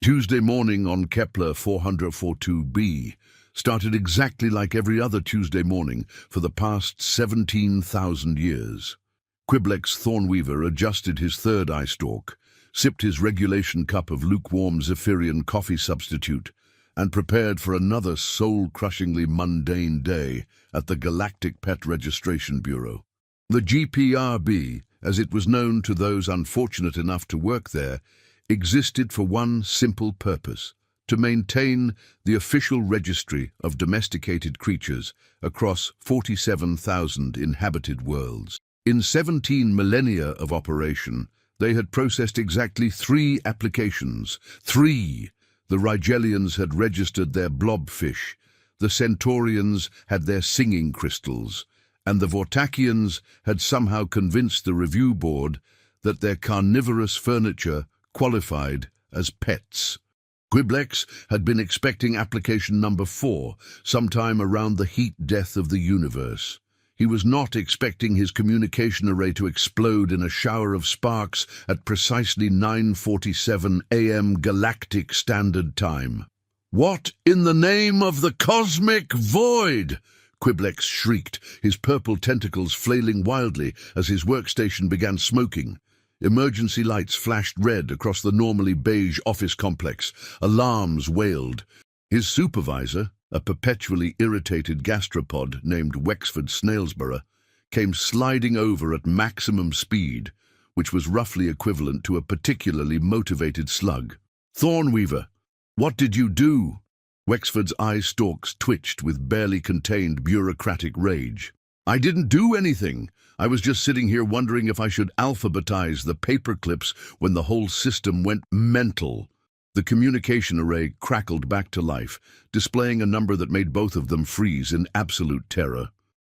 Tuesday morning on Kepler 442b started exactly like every other Tuesday morning for the past 17,000 years. Quiblex Thornweaver adjusted his third eye stalk, sipped his regulation cup of lukewarm Zephyrian coffee substitute, and prepared for another soul-crushingly mundane day at the Galactic Pet Registration Bureau. The GPRB, as it was known to those unfortunate enough to work there, existed for one simple purpose: to maintain the official registry of domesticated creatures across 47,000 inhabited worlds. In 17 millennia of operation, they had processed exactly 3 applications. 3! The Rigelians had registered their blobfish, the Centaurians had their singing crystals, and the Vortakians had somehow convinced the review board that their carnivorous furniture qualified as pets. Quiblex had been expecting application number 4 sometime around the heat death of the universe. He was not expecting his communication array to explode in a shower of sparks at precisely 9:47 a.m. Galactic Standard Time. "What in the name of the cosmic void?" Quiblex shrieked, his purple tentacles flailing wildly as his workstation began smoking. Emergency lights flashed red across the normally beige office complex. Alarms wailed. His supervisor, a perpetually irritated gastropod named Wexford Snailsborough, came sliding over at maximum speed, which was roughly equivalent to a particularly motivated slug. "Thornweaver, what did you do?" Wexford's eye stalks twitched with barely contained bureaucratic rage. "I didn't do anything. I was just sitting here wondering if I should alphabetize the paperclips when the whole system went mental." The communication array crackled back to life, displaying a number that made both of them freeze in absolute terror.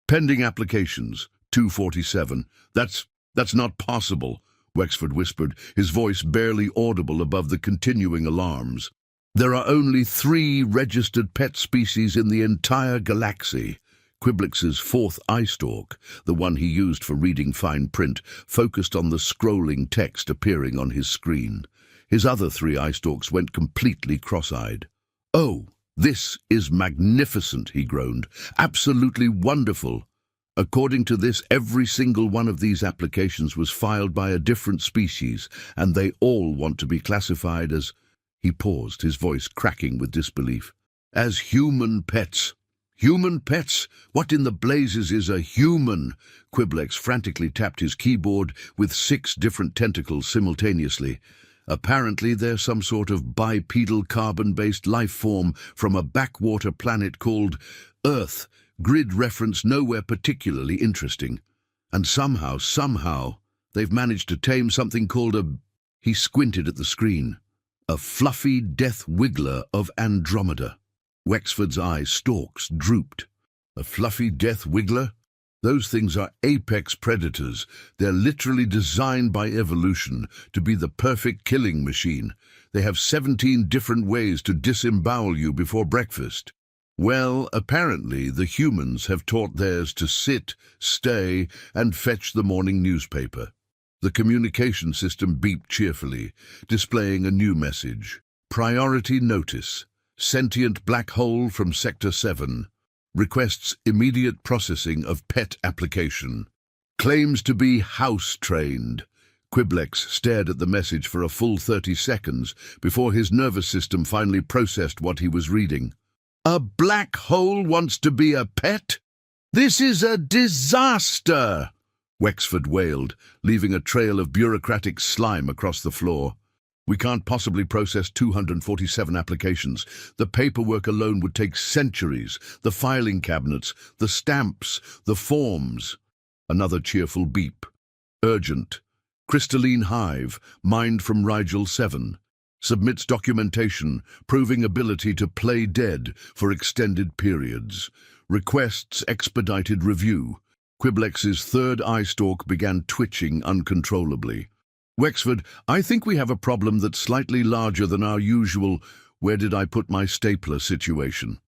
"Pending applications, 247. That's not possible," Wexford whispered, his voice barely audible above the continuing alarms. "There are only 3 registered pet species in the entire galaxy." Quiblex's fourth eye stalk, the one he used for reading fine print, focused on the scrolling text appearing on his screen. His other 3 eye stalks went completely cross-eyed. "Oh, this is magnificent," he groaned. "Absolutely wonderful. According to this, every single one of these applications was filed by a different species, and they all want to be classified as—" He paused, his voice cracking with disbelief. "As human pets." "Human pets? What in the blazes is a human?" Quiblex frantically tapped his keyboard with 6 different tentacles simultaneously. "Apparently they're some sort of bipedal carbon-based life form from a backwater planet called Earth. Grid reference nowhere particularly interesting. And somehow, they've managed to tame something called a—" He squinted at the screen. "A fluffy death wiggler of Andromeda." Wexford's eye stalks drooped. "A fluffy death wiggler? Those things are apex predators. They're literally designed by evolution to be the perfect killing machine. They have 17 different ways to disembowel you before breakfast." "Well, apparently the humans have taught theirs to sit, stay, and fetch the morning newspaper." The communication system beeped cheerfully, displaying a new message. "Priority notice. Sentient black hole from Sector 7. Requests immediate processing of pet application. Claims to be house-trained." Quiblex stared at the message for a full 30 seconds before his nervous system finally processed what he was reading. "A black hole wants to be a pet? This is a disaster!" Wexford wailed, leaving a trail of bureaucratic slime across the floor. "We can't possibly process 247 applications. The paperwork alone would take centuries. The filing cabinets, the stamps, the forms." Another cheerful beep. "Urgent. Crystalline hive, mined from Rigel 7. Submits documentation proving ability to play dead for extended periods. Requests expedited review." Quiblex's third eye stalk began twitching uncontrollably. "Wexford, I think we have a problem that's slightly larger than our usual 'where did I put my stapler' situation."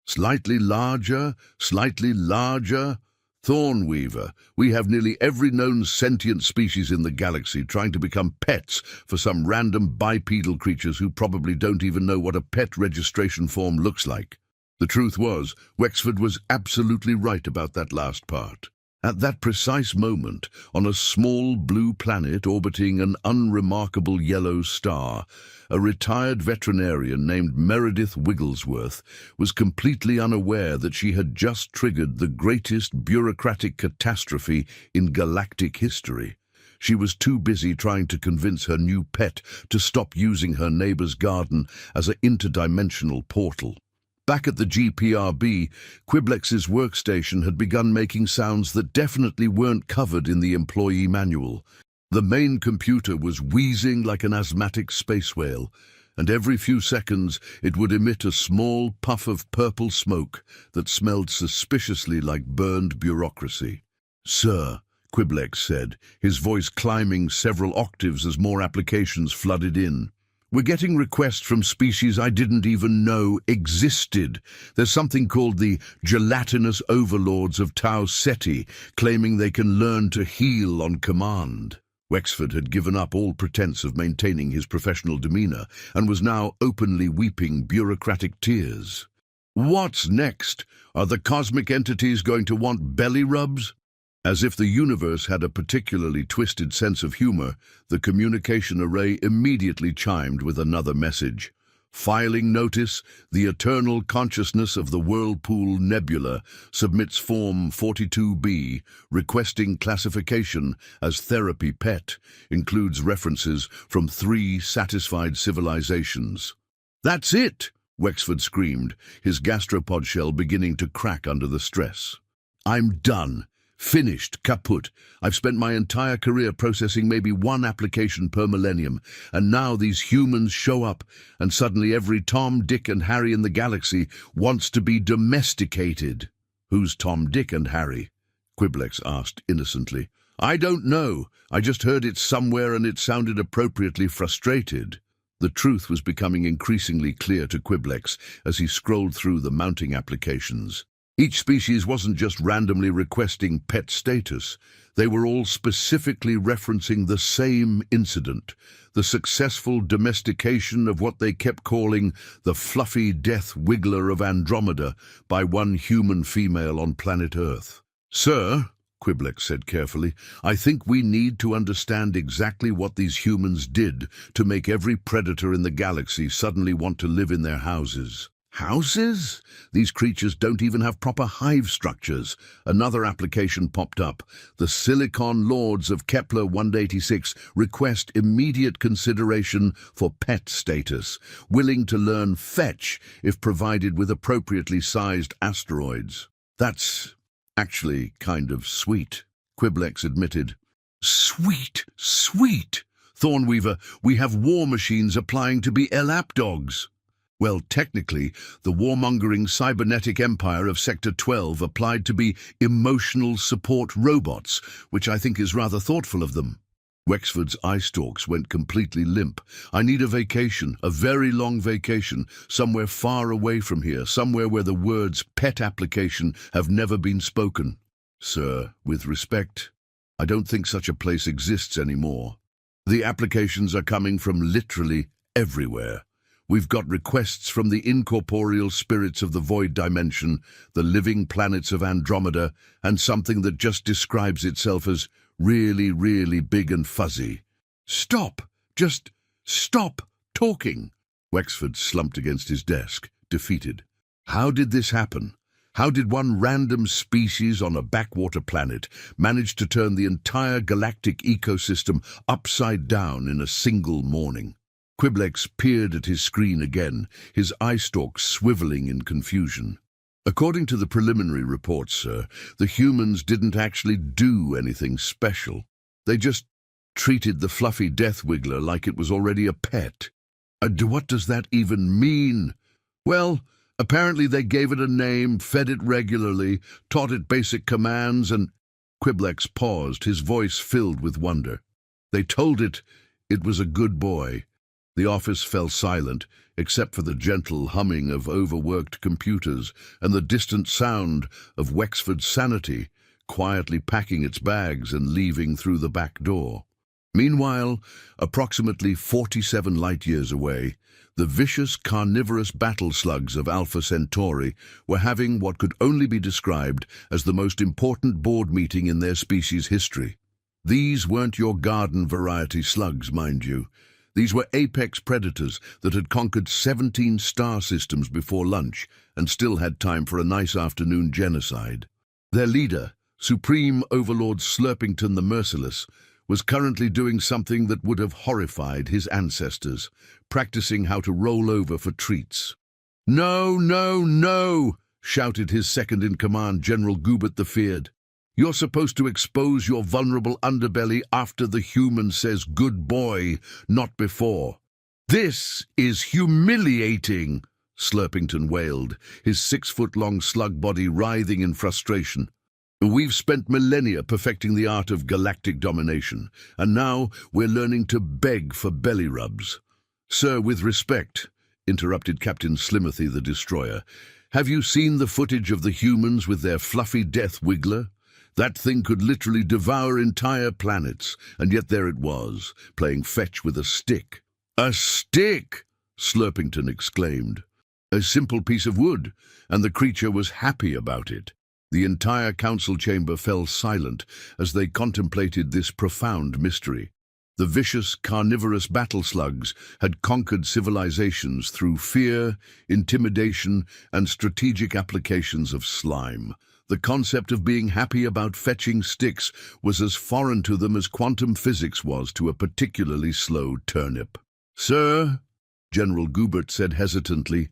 "Slightly larger? Slightly larger?" Thornweaver, we have nearly every known sentient species in the galaxy trying to become pets for some random bipedal creatures who probably don't even know what a pet registration form looks like. The truth was, Wexford was absolutely right about that last part. At that precise moment, on a small blue planet orbiting an unremarkable yellow star, a retired veterinarian named Meredith Wigglesworth was completely unaware that she had just triggered the greatest bureaucratic catastrophe in galactic history. She was too busy trying to convince her new pet to stop using her neighbor's garden as an interdimensional portal. Back at the GPRB, Quiblex's workstation had begun making sounds that definitely weren't covered in the employee manual. The main computer was wheezing like an asthmatic space whale, and every few seconds it would emit a small puff of purple smoke that smelled suspiciously like burned bureaucracy. "Sir," Quiblex said, his voice climbing several octaves as more applications flooded in. "We're getting requests from species I didn't even know existed. There's something called the gelatinous overlords of Tau Ceti, claiming they can learn to heal on command." Wexford had given up all pretense of maintaining his professional demeanor and was now openly weeping bureaucratic tears. "What's next? Are the cosmic entities going to want belly rubs?" As if the universe had a particularly twisted sense of humor, the communication array immediately chimed with another message. "Filing notice, the eternal consciousness of the Whirlpool Nebula submits Form 42B, requesting classification as therapy pet, includes references from 3 satisfied civilizations." "That's it!" Wexford screamed, his gastropod shell beginning to crack under the stress. "I'm done. Finished, kaput. I've spent my entire career processing maybe 1 application per millennium, and now these humans show up, and suddenly every Tom, Dick, and Harry in the galaxy wants to be domesticated." "Who's Tom, Dick, and Harry?" Quiblex asked innocently. "I don't know. I just heard it somewhere and it sounded appropriately frustrated." The truth was becoming increasingly clear to Quiblex as he scrolled through the mounting applications. Each species wasn't just randomly requesting pet status. They were all specifically referencing the same incident, the successful domestication of what they kept calling the fluffy death wiggler of Andromeda by one human female on planet Earth. "Sir," Quiblex said carefully, "I think we need to understand exactly what these humans did to make every predator in the galaxy suddenly want to live in their houses." "Houses? These creatures don't even have proper hive structures." Another application popped up. "The Silicon Lords of Kepler 186 request immediate consideration for pet status, willing to learn fetch if provided with appropriately sized asteroids." "That's actually kind of sweet," Quiblex admitted. "Sweet, sweet! Thornweaver, we have war machines applying to be lapdogs." "Well, technically, the warmongering cybernetic empire of Sector 12 applied to be emotional support robots, which I think is rather thoughtful of them." Wexford's eye stalks went completely limp. "I need a vacation, a very long vacation, somewhere far away from here, somewhere where the words pet application have never been spoken." "Sir, with respect, I don't think such a place exists anymore. The applications are coming from literally everywhere. We've got requests from the incorporeal spirits of the void dimension, the living planets of Andromeda, and something that just describes itself as really, really big and fuzzy." "Stop! Just stop talking!" Wexford slumped against his desk, defeated. How did this happen? How did one random species on a backwater planet manage to turn the entire galactic ecosystem upside down in a single morning? Quiblex peered at his screen again, his eye stalks swiveling in confusion. "According to the preliminary reports, sir, the humans didn't actually do anything special. They just treated the fluffy death wiggler like it was already a pet." What does that even mean?" "Well, apparently they gave it a name, fed it regularly, taught it basic commands, and—" Quiblex paused, his voice filled with wonder. "They told it was a good boy." The office fell silent, except for the gentle humming of overworked computers and the distant sound of Wexford's sanity quietly packing its bags and leaving through the back door. Meanwhile, approximately 47 light-years away, the vicious carnivorous battle slugs of Alpha Centauri were having what could only be described as the most important board meeting in their species' history. These weren't your garden variety slugs, mind you. These were apex predators that had conquered 17 star systems before lunch and still had time for a nice afternoon genocide. Their leader, Supreme Overlord Slurpington the Merciless, was currently doing something that would have horrified his ancestors, practicing how to roll over for treats. "No, no, no!" shouted his second-in-command, General Goobert the Feared. "You're supposed to expose your vulnerable underbelly after the human says good boy, not before." "This is humiliating," Slurpington wailed, his 6-foot-long slug body writhing in frustration. "We've spent millennia perfecting the art of galactic domination, and now we're learning to beg for belly rubs." "Sir, with respect," interrupted Captain Slimothy the Destroyer, "have you seen the footage of the humans with their fluffy death wiggler? That thing could literally devour entire planets, and yet there it was, playing fetch with a stick." "A stick!" Slurpington exclaimed. "A simple piece of wood, and the creature was happy about it." The entire council chamber fell silent as they contemplated this profound mystery. The vicious, carnivorous battle slugs had conquered civilizations through fear, intimidation, and strategic applications of slime. The concept of being happy about fetching sticks was as foreign to them as quantum physics was to a particularly slow turnip. "Sir," General Goobert said hesitantly,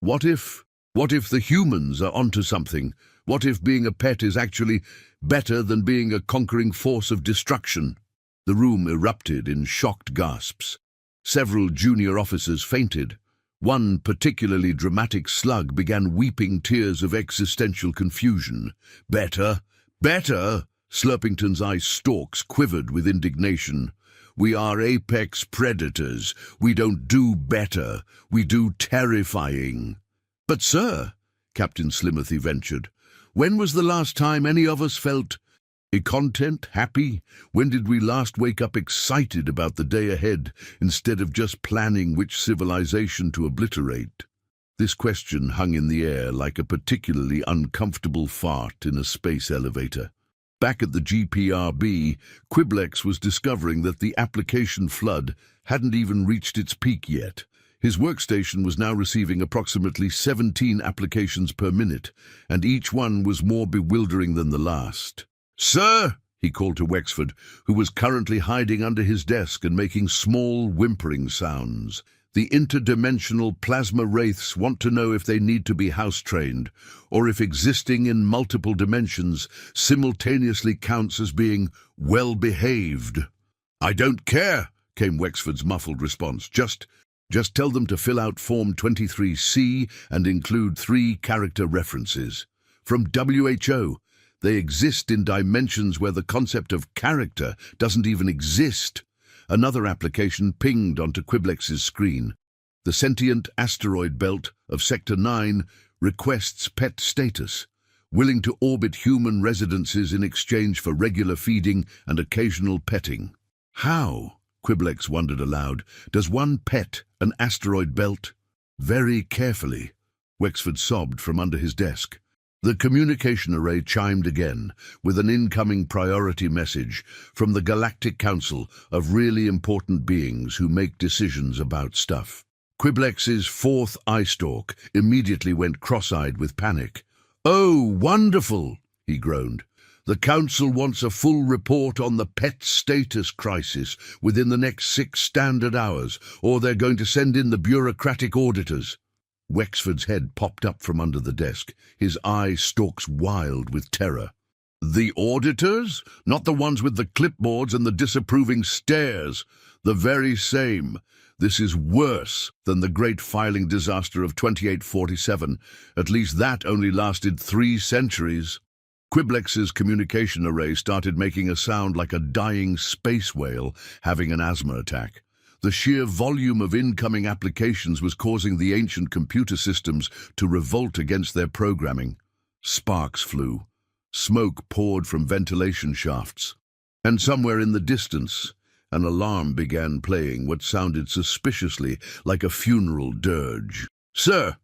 What if the humans are onto something? What if being a pet is actually better than being a conquering force of destruction?" The room erupted in shocked gasps. Several junior officers fainted. One particularly dramatic slug began weeping tears of existential confusion. "Better? Better?" Slurpington's eye stalks quivered with indignation. "We are apex predators. We don't do better. We do terrifying." "But, sir," Captain Slimothy ventured, "when was the last time any of us felt content, happy? When did we last wake up excited about the day ahead, instead of just planning which civilization to obliterate?" This question hung in the air like a particularly uncomfortable fart in a space elevator. Back at the GPRB, Quiblex was discovering that the application flood hadn't even reached its peak yet. His workstation was now receiving approximately 17 applications per minute, and each one was more bewildering than the last. "Sir," he called to Wexford, who was currently hiding under his desk and making small, whimpering sounds. "The interdimensional plasma wraiths want to know if they need to be house-trained, or if existing in multiple dimensions simultaneously counts as being well-behaved." "I don't care," came Wexford's muffled response. Just tell them to fill out Form 23C and include 3 character references. From WHO, they exist in dimensions where the concept of character doesn't even exist. Another application pinged onto Quiblex's screen. The sentient asteroid belt of Sector 9 requests pet status, willing to orbit human residences in exchange for regular feeding and occasional petting. "How," Quiblex wondered aloud, "does one pet an asteroid belt?" "Very carefully," Wexford sobbed from under his desk. The communication array chimed again, with an incoming priority message from the Galactic Council of really important beings who make decisions about stuff. Quiblex's 4th eye stalk immediately went cross-eyed with panic. "Oh, wonderful," he groaned. "The Council wants a full report on the pet status crisis within the next 6 standard hours, or they're going to send in the bureaucratic auditors." Wexford's head popped up from under the desk, his eye stalks wild with terror. "The auditors? Not the ones with the clipboards and the disapproving stares. The very same. This is worse than the great filing disaster of 2847. At least that only lasted 3 centuries. Quiblex's communication array started making a sound like a dying space whale having an asthma attack. The sheer volume of incoming applications was causing the ancient computer systems to revolt against their programming. Sparks flew. Smoke poured from ventilation shafts, and somewhere in the distance, an alarm began playing what sounded suspiciously like a funeral dirge. "Sir,"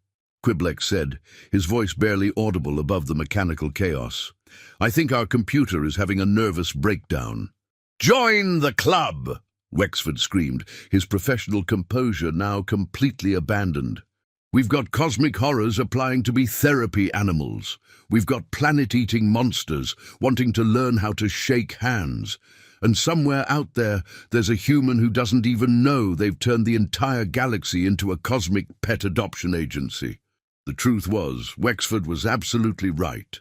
Quiblex said, his voice barely audible above the mechanical chaos, "I think our computer is having a nervous breakdown." "Join the club!" Wexford screamed, his professional composure now completely abandoned. "We've got cosmic horrors applying to be therapy animals. We've got planet-eating monsters wanting to learn how to shake hands. And somewhere out there, there's a human who doesn't even know they've turned the entire galaxy into a cosmic pet adoption agency." The truth was, Wexford was absolutely right.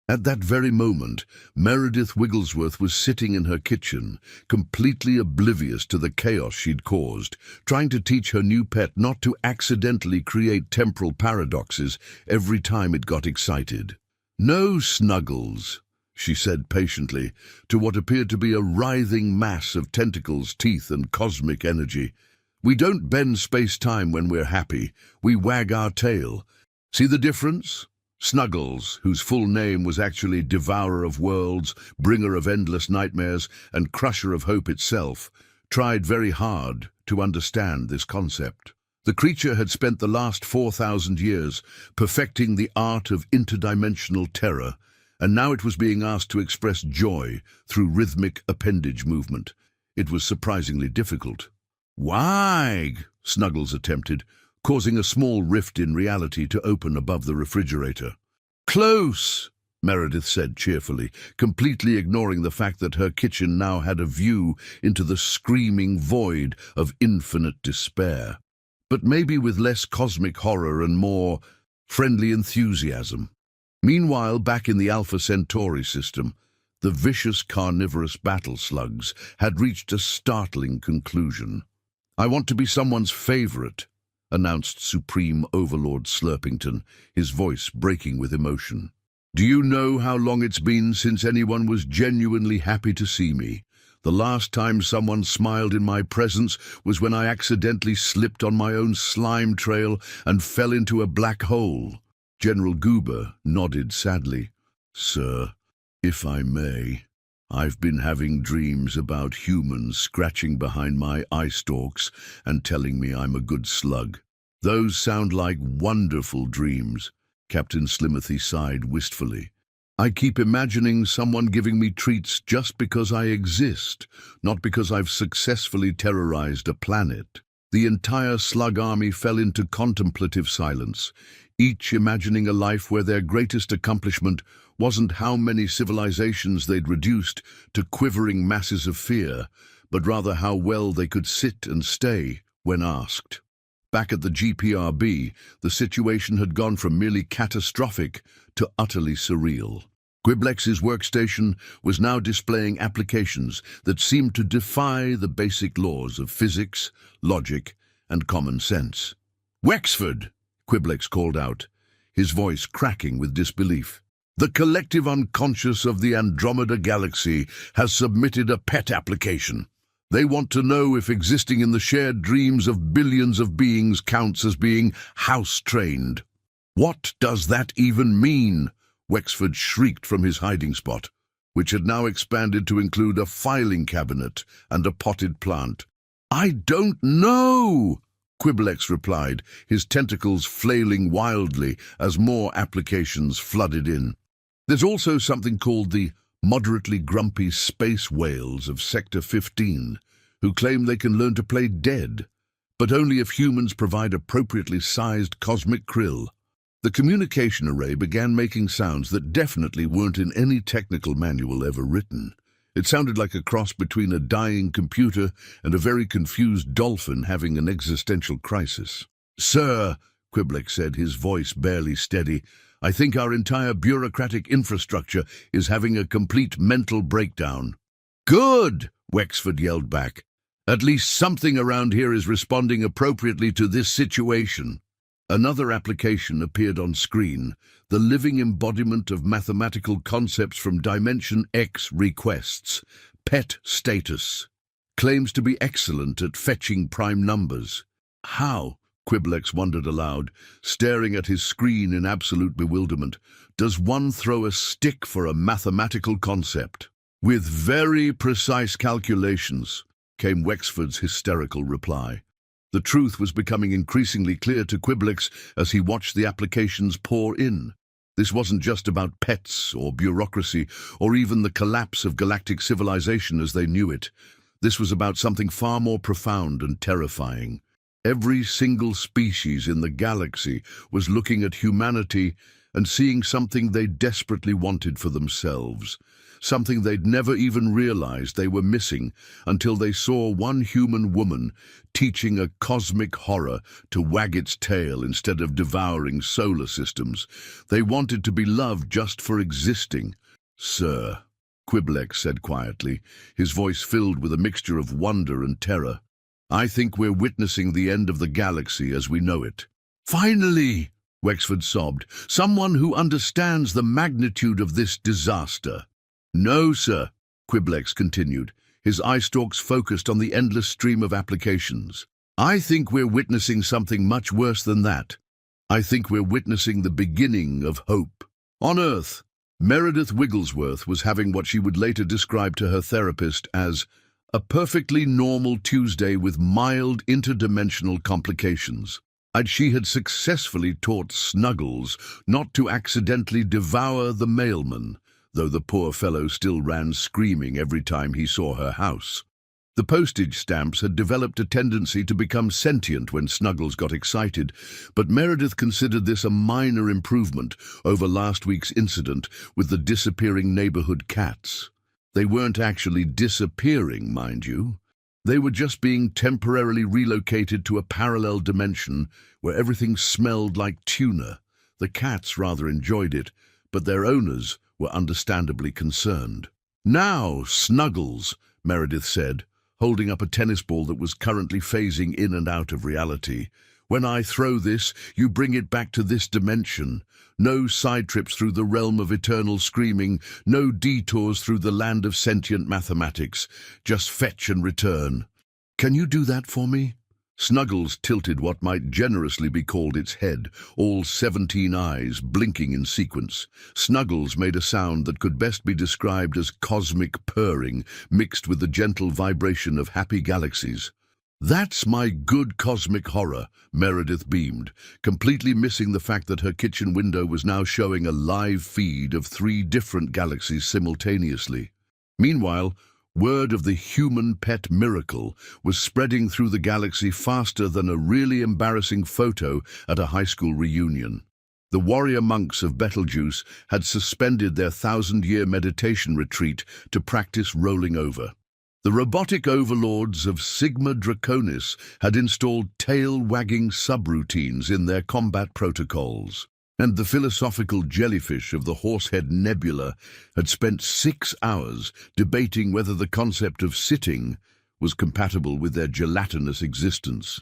At that very moment, Meredith Wigglesworth was sitting in her kitchen, completely oblivious to the chaos she'd caused, trying to teach her new pet not to accidentally create temporal paradoxes every time it got excited. "No, Snuggles," she said patiently, to what appeared to be a writhing mass of tentacles, teeth, and cosmic energy. "We don't bend space-time when we're happy. We wag our tail. See the difference?" Snuggles, whose full name was actually Devourer of Worlds, Bringer of Endless Nightmares, and Crusher of Hope itself, tried very hard to understand this concept. The creature had spent the last 4,000 years perfecting the art of interdimensional terror, and now it was being asked to express joy through rhythmic appendage movement. It was surprisingly difficult. "Wag," Snuggles attempted, causing a small rift in reality to open above the refrigerator. "Close," Meredith said cheerfully, completely ignoring the fact that her kitchen now had a view into the screaming void of infinite despair. But maybe with less cosmic horror and more friendly enthusiasm. Meanwhile, back in the Alpha Centauri system, the vicious carnivorous battle slugs had reached a startling conclusion. "I want to be someone's favorite," announced Supreme Overlord Slurpington, his voice breaking with emotion. "Do you know how long it's been since anyone was genuinely happy to see me? The last time someone smiled in my presence was when I accidentally slipped on my own slime trail and fell into a black hole." General Goober nodded sadly. "Sir, if I may, I've been having dreams about humans scratching behind my eye stalks and telling me I'm a good slug. Those sound like wonderful dreams," Captain Slimothy sighed wistfully. "I keep imagining someone giving me treats just because I exist, not because I've successfully terrorized a planet." The entire slug army fell into contemplative silence, each imagining a life where their greatest accomplishment wasn't how many civilizations they'd reduced to quivering masses of fear, but rather how well they could sit and stay when asked. Back at the GPRB, the situation had gone from merely catastrophic to utterly surreal. Quiblex's workstation was now displaying applications that seemed to defy the basic laws of physics, logic, and common sense. "Wexford!" Quiblex called out, his voice cracking with disbelief. "The collective unconscious of the Andromeda Galaxy has submitted a pet application. They want to know if existing in the shared dreams of billions of beings counts as being house-trained." "What does that even mean?" Wexford shrieked from his hiding spot, which had now expanded to include a filing cabinet and a potted plant. "I don't know," Quiblex replied, his tentacles flailing wildly as more applications flooded in. "There's also something called the moderately grumpy space whales of Sector 15, who claim they can learn to play dead, but only if humans provide appropriately sized cosmic krill." The communication array began making sounds that definitely weren't in any technical manual ever written. It sounded like a cross between a dying computer and a very confused dolphin having an existential crisis. "Sir," Quiblex said, his voice barely steady, "I think our entire bureaucratic infrastructure is having a complete mental breakdown." "Good!" Wexford yelled back. "At least something around here is responding appropriately to this situation." Another application appeared on screen, the living embodiment of mathematical concepts from Dimension X requests. Pet status. Claims to be excellent at fetching prime numbers. "How?" Quiblex wondered aloud, staring at his screen in absolute bewilderment. Does one throw a stick for a mathematical concept? With very precise calculations, came Wexford's hysterical reply. The truth was becoming increasingly clear to Quiblex as he watched the applications pour in. This wasn't just about pets or bureaucracy or even the collapse of galactic civilization as they knew it. This was about something far more profound and terrifying. Every single species in the galaxy was looking at humanity and seeing something they desperately wanted for themselves, something they'd never even realized they were missing until they saw one human woman teaching a cosmic horror to wag its tail instead of devouring solar systems. They wanted to be loved just for existing. "Sir," Quiblex said quietly, his voice filled with a mixture of wonder and terror, "I think we're witnessing the end of the galaxy as we know it." "Finally!" Wexford sobbed. "Someone who understands the magnitude of this disaster." "No, sir," Quiblex continued, his eye stalks focused on the endless stream of applications. "I think we're witnessing something much worse than that. I think we're witnessing the beginning of hope." On Earth, Meredith Wigglesworth was having what she would later describe to her therapist as a perfectly normal Tuesday with mild interdimensional complications. She had successfully taught Snuggles not to accidentally devour the mailman, though the poor fellow still ran screaming every time he saw her house. The postage stamps had developed a tendency to become sentient when Snuggles got excited, but Meredith considered this a minor improvement over last week's incident with the disappearing neighborhood cats. They weren't actually disappearing, mind you. They were just being temporarily relocated to a parallel dimension where everything smelled like tuna. The cats rather enjoyed it, but their owners were understandably concerned. "Now, Snuggles," Meredith said, holding up a tennis ball that was currently phasing in and out of reality. "When I throw this, you bring it back to this dimension. No side trips through the realm of eternal screaming, no detours through the land of sentient mathematics. Just fetch and return. Can you do that for me?" Snuggles tilted what might generously be called its head, all 17 eyes blinking in sequence. Snuggles made a sound that could best be described as cosmic purring, mixed with the gentle vibration of happy galaxies. "That's my good cosmic horror," Meredith beamed, completely missing the fact that her kitchen window was now showing a live feed of 3 different galaxies simultaneously. Meanwhile, word of the human pet miracle was spreading through the galaxy faster than a really embarrassing photo at a high school reunion. The warrior monks of Betelgeuse had suspended their 1,000-year meditation retreat to practice rolling over. The robotic overlords of Sigma Draconis had installed tail-wagging subroutines in their combat protocols, and the philosophical jellyfish of the Horsehead Nebula had spent 6 hours debating whether the concept of sitting was compatible with their gelatinous existence.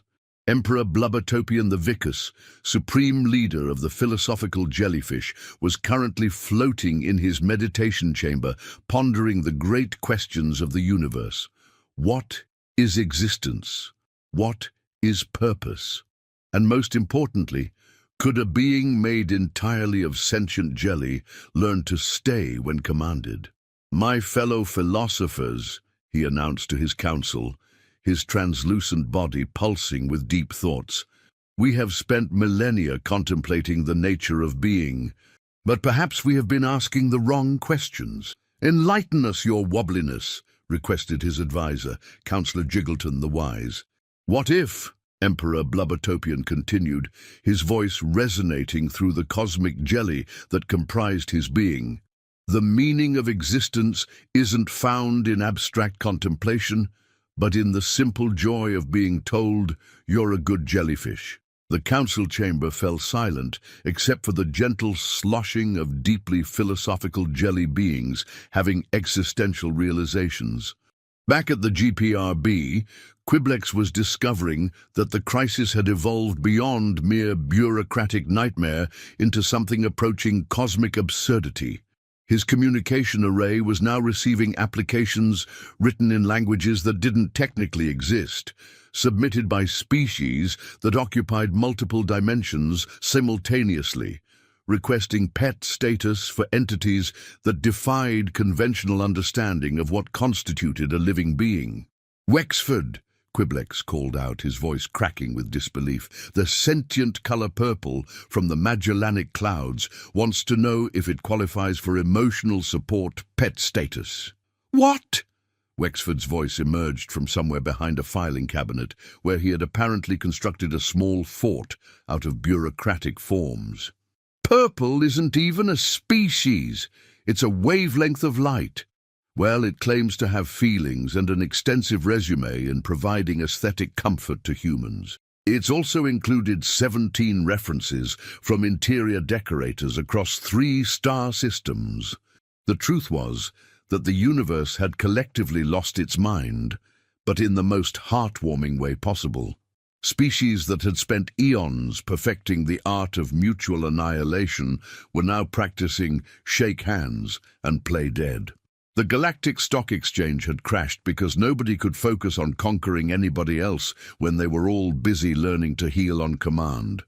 Emperor Blubbertopian the Vicus, supreme leader of the philosophical jellyfish, was currently floating in his meditation chamber, pondering the great questions of the universe. What is existence? What is purpose? And most importantly, could a being made entirely of sentient jelly learn to stay when commanded? "My fellow philosophers," he announced to his council, his translucent body pulsing with deep thoughts, "we have spent millennia contemplating the nature of being, but perhaps we have been asking the wrong questions. Enlighten us, your wobbliness," requested his advisor, Councillor Jiggleton the Wise. "What if," Emperor Blubbertopian continued, his voice resonating through the cosmic jelly that comprised his being, "the meaning of existence isn't found in abstract contemplation, but in the simple joy of being told you're a good jellyfish?" The council chamber fell silent, except for the gentle sloshing of deeply philosophical jelly beings having existential realizations. Back at the GPRB, Quiblex was discovering that the crisis had evolved beyond mere bureaucratic nightmare into something approaching cosmic absurdity. His communication array was now receiving applications written in languages that didn't technically exist, submitted by species that occupied multiple dimensions simultaneously, requesting pet status for entities that defied conventional understanding of what constituted a living being. "Wexford," Quiblex called out, his voice cracking with disbelief. "The sentient color purple from the Magellanic Clouds wants to know if it qualifies for emotional support pet status." "What?" Wexford's voice emerged from somewhere behind a filing cabinet, where he had apparently constructed a small fort out of bureaucratic forms. "Purple isn't even a species. It's a wavelength of light. Well, it claims to have feelings and an extensive resume in providing aesthetic comfort to humans. It's also included 17 references from interior decorators across 3 star systems." The truth was that the universe had collectively lost its mind, but in the most heartwarming way possible. Species that had spent eons perfecting the art of mutual annihilation were now practicing shake hands and play dead. The Galactic Stock Exchange had crashed because nobody could focus on conquering anybody else when they were all busy learning to heal on command.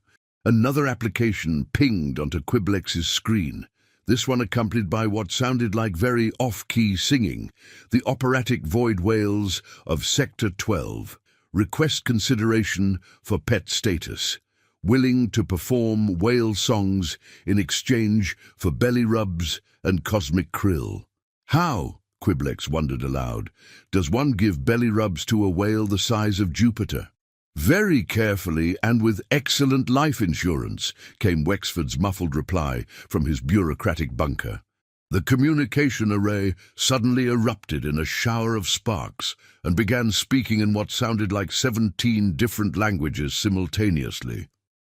Another application pinged onto Quiblex's screen, this one accompanied by what sounded like very off-key singing, the operatic void wails of Sector 12. "Request consideration for pet status. Willing to perform whale songs in exchange for belly rubs and cosmic krill." "How," Quiblex wondered aloud, "does one give belly rubs to a whale the size of Jupiter?" "Very carefully and with excellent life insurance," came Wexford's muffled reply from his bureaucratic bunker. The communication array suddenly erupted in a shower of sparks and began speaking in what sounded like 17 different languages simultaneously.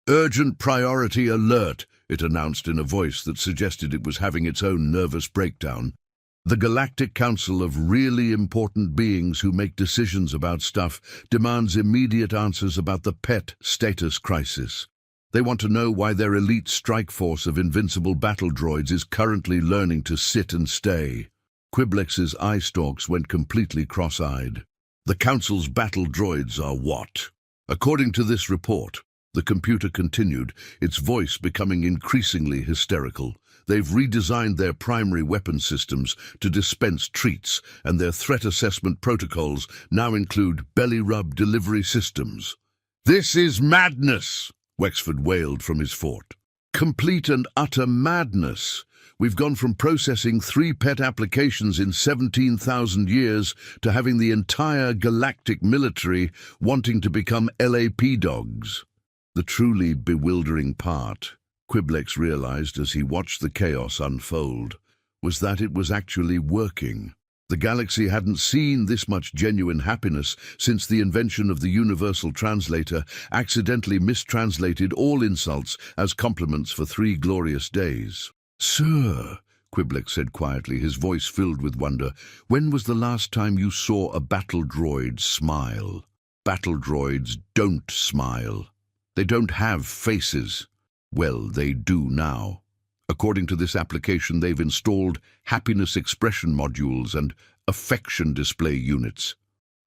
"Urgent priority alert," it announced in a voice that suggested it was having its own nervous breakdown. "The Galactic Council of really important beings who make decisions about stuff demands immediate answers about the pet status crisis. They want to know why their elite strike force of invincible battle droids is currently learning to sit and stay." Quiblex's eye stalks went completely cross-eyed. "The Council's battle droids are what?" "According to this report," the computer continued, its voice becoming increasingly hysterical, "they've redesigned their primary weapon systems to dispense treats, and their threat assessment protocols now include belly rub delivery systems." "This is madness!" Wexford wailed from his fort. "Complete and utter madness. We've gone from processing 3 pet applications in 17,000 years to having the entire galactic military wanting to become LAP dogs." The truly bewildering part, Quiblex realized as he watched the chaos unfold, was that it was actually working. The galaxy hadn't seen this much genuine happiness since the invention of the Universal Translator accidentally mistranslated all insults as compliments for 3 glorious days. "Sir," Quiblex said quietly, his voice filled with wonder, "when was the last time you saw a battle droid smile?" "Battle droids don't smile. They don't have faces." "Well, they do now. According to this application, they've installed happiness expression modules and affection display units.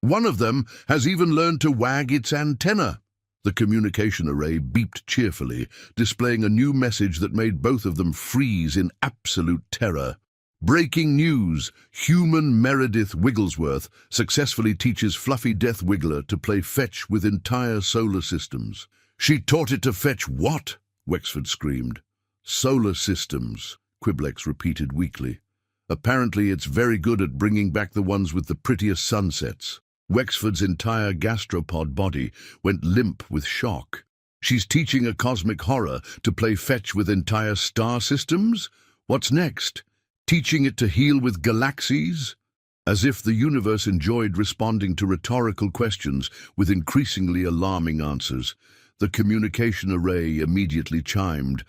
One of them has even learned to wag its antenna." The communication array beeped cheerfully, displaying a new message that made both of them freeze in absolute terror. "Breaking news! Human Meredith Wigglesworth successfully teaches Fluffy Death Wiggler to play fetch with entire solar systems." "She taught it to fetch what?" Wexford screamed. "Solar systems," Quiblex repeated weakly. "Apparently it's very good at bringing back the ones with the prettiest sunsets." Wexford's entire gastropod body went limp with shock. "She's teaching a cosmic horror to play fetch with entire star systems? What's next? Teaching it to heal with galaxies?" As if the universe enjoyed responding to rhetorical questions with increasingly alarming answers, the communication array immediately chimed.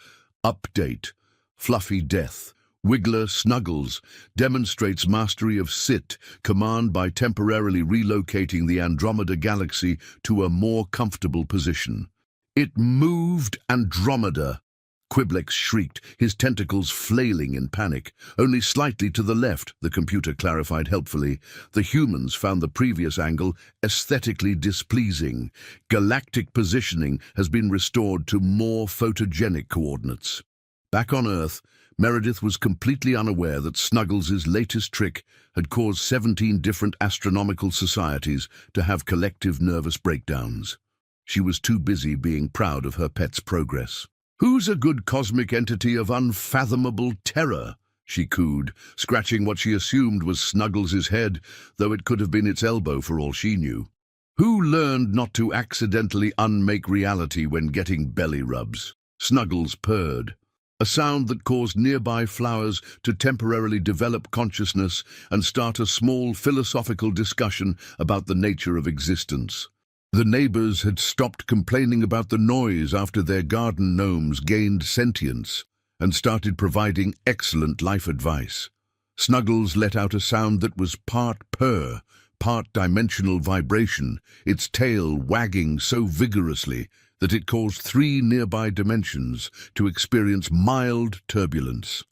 "Update. Fluffy Death. Wiggler snuggles. Demonstrates mastery of SIT, command by temporarily relocating the Andromeda Galaxy to a more comfortable position." It moved Andromeda. Quiblex shrieked, his tentacles flailing in panic. Only slightly to the left, the computer clarified helpfully. The humans found the previous angle aesthetically displeasing. Galactic positioning has been restored to more photogenic coordinates. Back on Earth, Meredith was completely unaware that Snuggles' latest trick had caused 17 different astronomical societies to have collective nervous breakdowns. She was too busy being proud of her pet's progress. "Who's a good cosmic entity of unfathomable terror?" she cooed, scratching what she assumed was Snuggles' head, though it could have been its elbow for all she knew. "Who learned not to accidentally unmake reality when getting belly rubs?" Snuggles purred, a sound that caused nearby flowers to temporarily develop consciousness and start a small philosophical discussion about the nature of existence. The neighbors had stopped complaining about the noise after their garden gnomes gained sentience and started providing excellent life advice. Snuggles let out a sound that was part purr, part dimensional vibration, its tail wagging so vigorously that it caused 3 nearby dimensions to experience mild turbulence.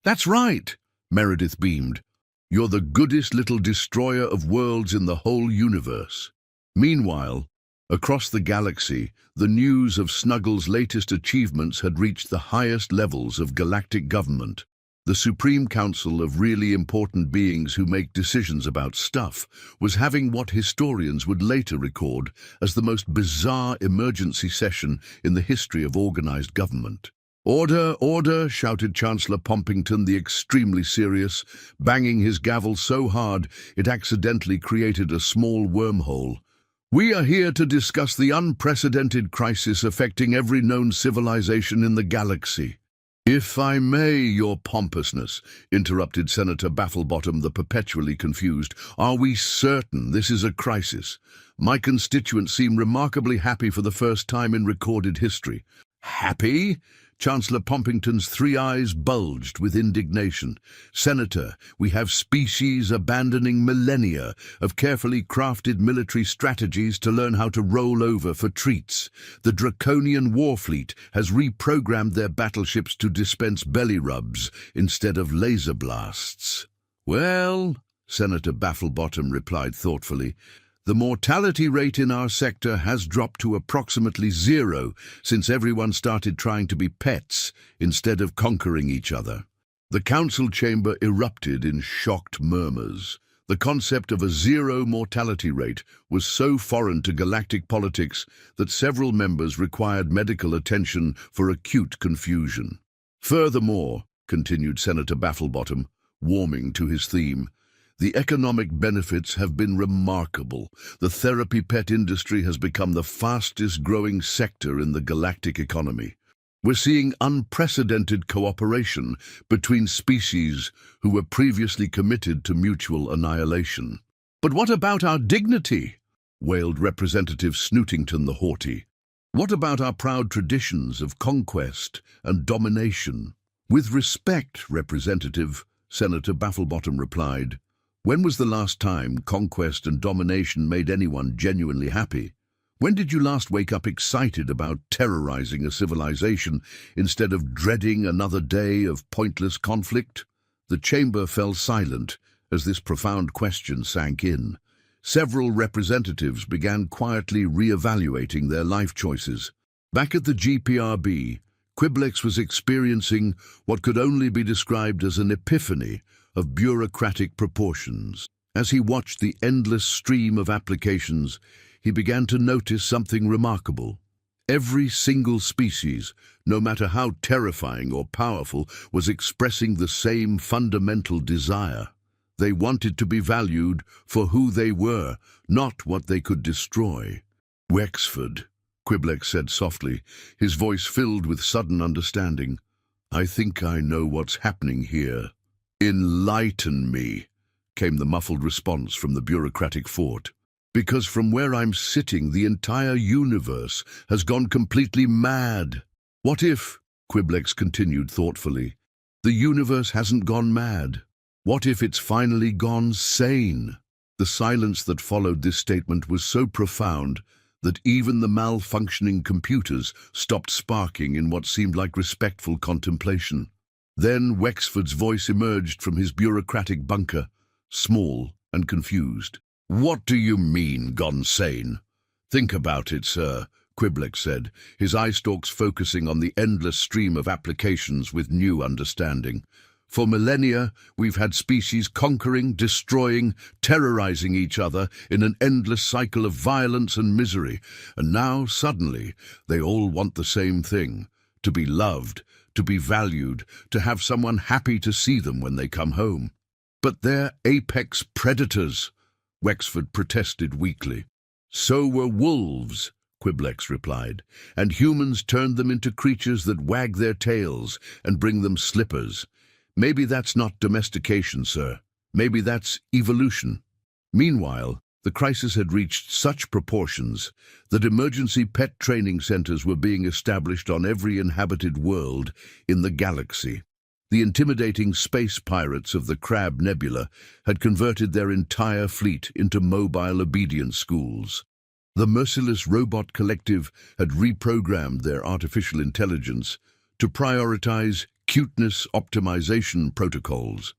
"That's right," Meredith beamed. "You're the goodest little destroyer of worlds in the whole universe." Meanwhile, across the galaxy, the news of Snuggles' latest achievements had reached the highest levels of galactic government. The Supreme Council of really important beings who make decisions about stuff was having what historians would later record as the most bizarre emergency session in the history of organized government. "Order, order," shouted Chancellor Pompington the extremely serious, banging his gavel so hard it accidentally created a small wormhole. "We are here to discuss the unprecedented crisis affecting every known civilization in the galaxy." "If I may, your pompousness," interrupted Senator Bafflebottom the perpetually confused, "are we certain this is a crisis? My constituents seem remarkably happy for the first time in recorded history." "Happy?" Chancellor Pompington's 3 eyes bulged with indignation. "Senator, we have species abandoning millennia of carefully crafted military strategies to learn how to roll over for treats. The draconian warfleet has reprogrammed their battleships to dispense belly rubs instead of laser blasts." "Well," Senator Bafflebottom replied thoughtfully, "the mortality rate in our sector has dropped to approximately 0 since everyone started trying to be pets instead of conquering each other." The council chamber erupted in shocked murmurs. The concept of a 0 mortality rate was so foreign to galactic politics that several members required medical attention for acute confusion. "Furthermore," continued Senator Bafflebottom, warming to his theme, "the economic benefits have been remarkable. The therapy pet industry has become the fastest-growing sector in the galactic economy. We're seeing unprecedented cooperation between species who were previously committed to mutual annihilation." "But what about our dignity?" wailed Representative Snootington the Haughty. "What about our proud traditions of conquest and domination?" "With respect, Representative," Senator Bafflebottom replied, "when was the last time conquest and domination made anyone genuinely happy? When did you last wake up excited about terrorizing a civilization instead of dreading another day of pointless conflict?" The chamber fell silent as this profound question sank in. Several representatives began quietly re-evaluating their life choices. Back at the GPRB, Quiblex was experiencing what could only be described as an epiphany of bureaucratic proportions. As he watched the endless stream of applications, he began to notice something remarkable. Every single species, no matter how terrifying or powerful, was expressing the same fundamental desire. They wanted to be valued for who they were, not what they could destroy. "Wexford," Quiblex said softly, his voice filled with sudden understanding. "I think I know what's happening here." "Enlighten me," came the muffled response from the bureaucratic fort. "Because from where I'm sitting, the entire universe has gone completely mad." "What if," Quiblex continued thoughtfully, "the universe hasn't gone mad? What if it's finally gone sane?" The silence that followed this statement was so profound that even the malfunctioning computers stopped sparking in what seemed like respectful contemplation. Then Wexford's voice emerged from his bureaucratic bunker, small and confused. "What do you mean, gone sane?" "Think about it, sir," Quiblex said, his eye stalks focusing on the endless stream of applications with new understanding. "For millennia, we've had species conquering, destroying, terrorizing each other in an endless cycle of violence and misery. And now, suddenly, they all want the same thing: to be loved, to be valued, to have someone happy to see them when they come home. But they're apex predators," Wexford protested weakly. "So were wolves," Quiblex replied, "and humans turned them into creatures that wag their tails and bring them slippers. Maybe that's not domestication, sir. Maybe that's evolution." Meanwhile, the crisis had reached such proportions that emergency pet training centers were being established on every inhabited world in the galaxy. The intimidating space pirates of the Crab Nebula had converted their entire fleet into mobile obedience schools. The merciless robot collective had reprogrammed their artificial intelligence to prioritize cuteness optimization protocols,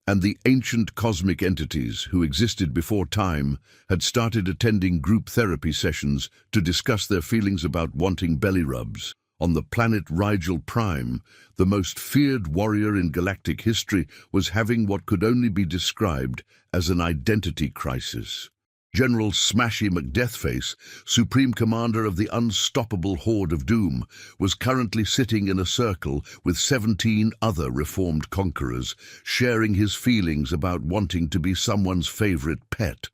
and the ancient cosmic entities who existed before time had started attending group therapy sessions to discuss their feelings about wanting belly rubs. On the planet Rigel Prime, the most feared warrior in galactic history was having what could only be described as an identity crisis. General Smashy McDeathface, Supreme Commander of the unstoppable Horde of Doom, was currently sitting in a circle with 17 other reformed conquerors, sharing his feelings about wanting to be someone's favorite pet.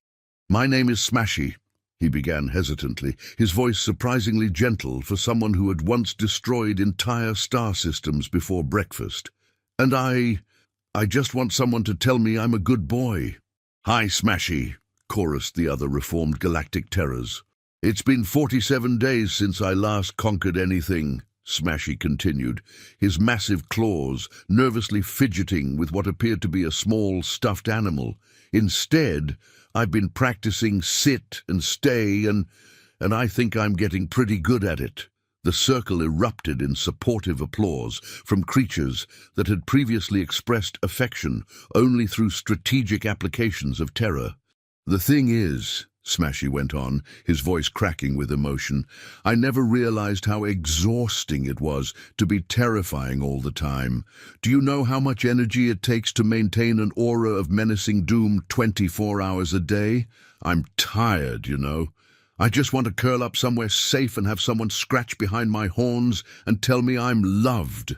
"My name is Smashy," he began hesitantly, his voice surprisingly gentle for someone who had once destroyed entire star systems before breakfast. "And I just want someone to tell me I'm a good boy." "Hi, Smashy," chorused the other reformed galactic terrors. "It's been 47 days since I last conquered anything," Smashy continued, his massive claws nervously fidgeting with what appeared to be a small stuffed animal. "Instead, I've been practicing sit and stay, and I think I'm getting pretty good at it." The circle erupted in supportive applause from creatures that had previously expressed affection only through strategic applications of terror. "The thing is," Smashy went on, his voice cracking with emotion, "I never realized how exhausting it was to be terrifying all the time. Do you know how much energy it takes to maintain an aura of menacing doom 24 hours a day? I'm tired, you know. I just want to curl up somewhere safe and have someone scratch behind my horns and tell me I'm loved."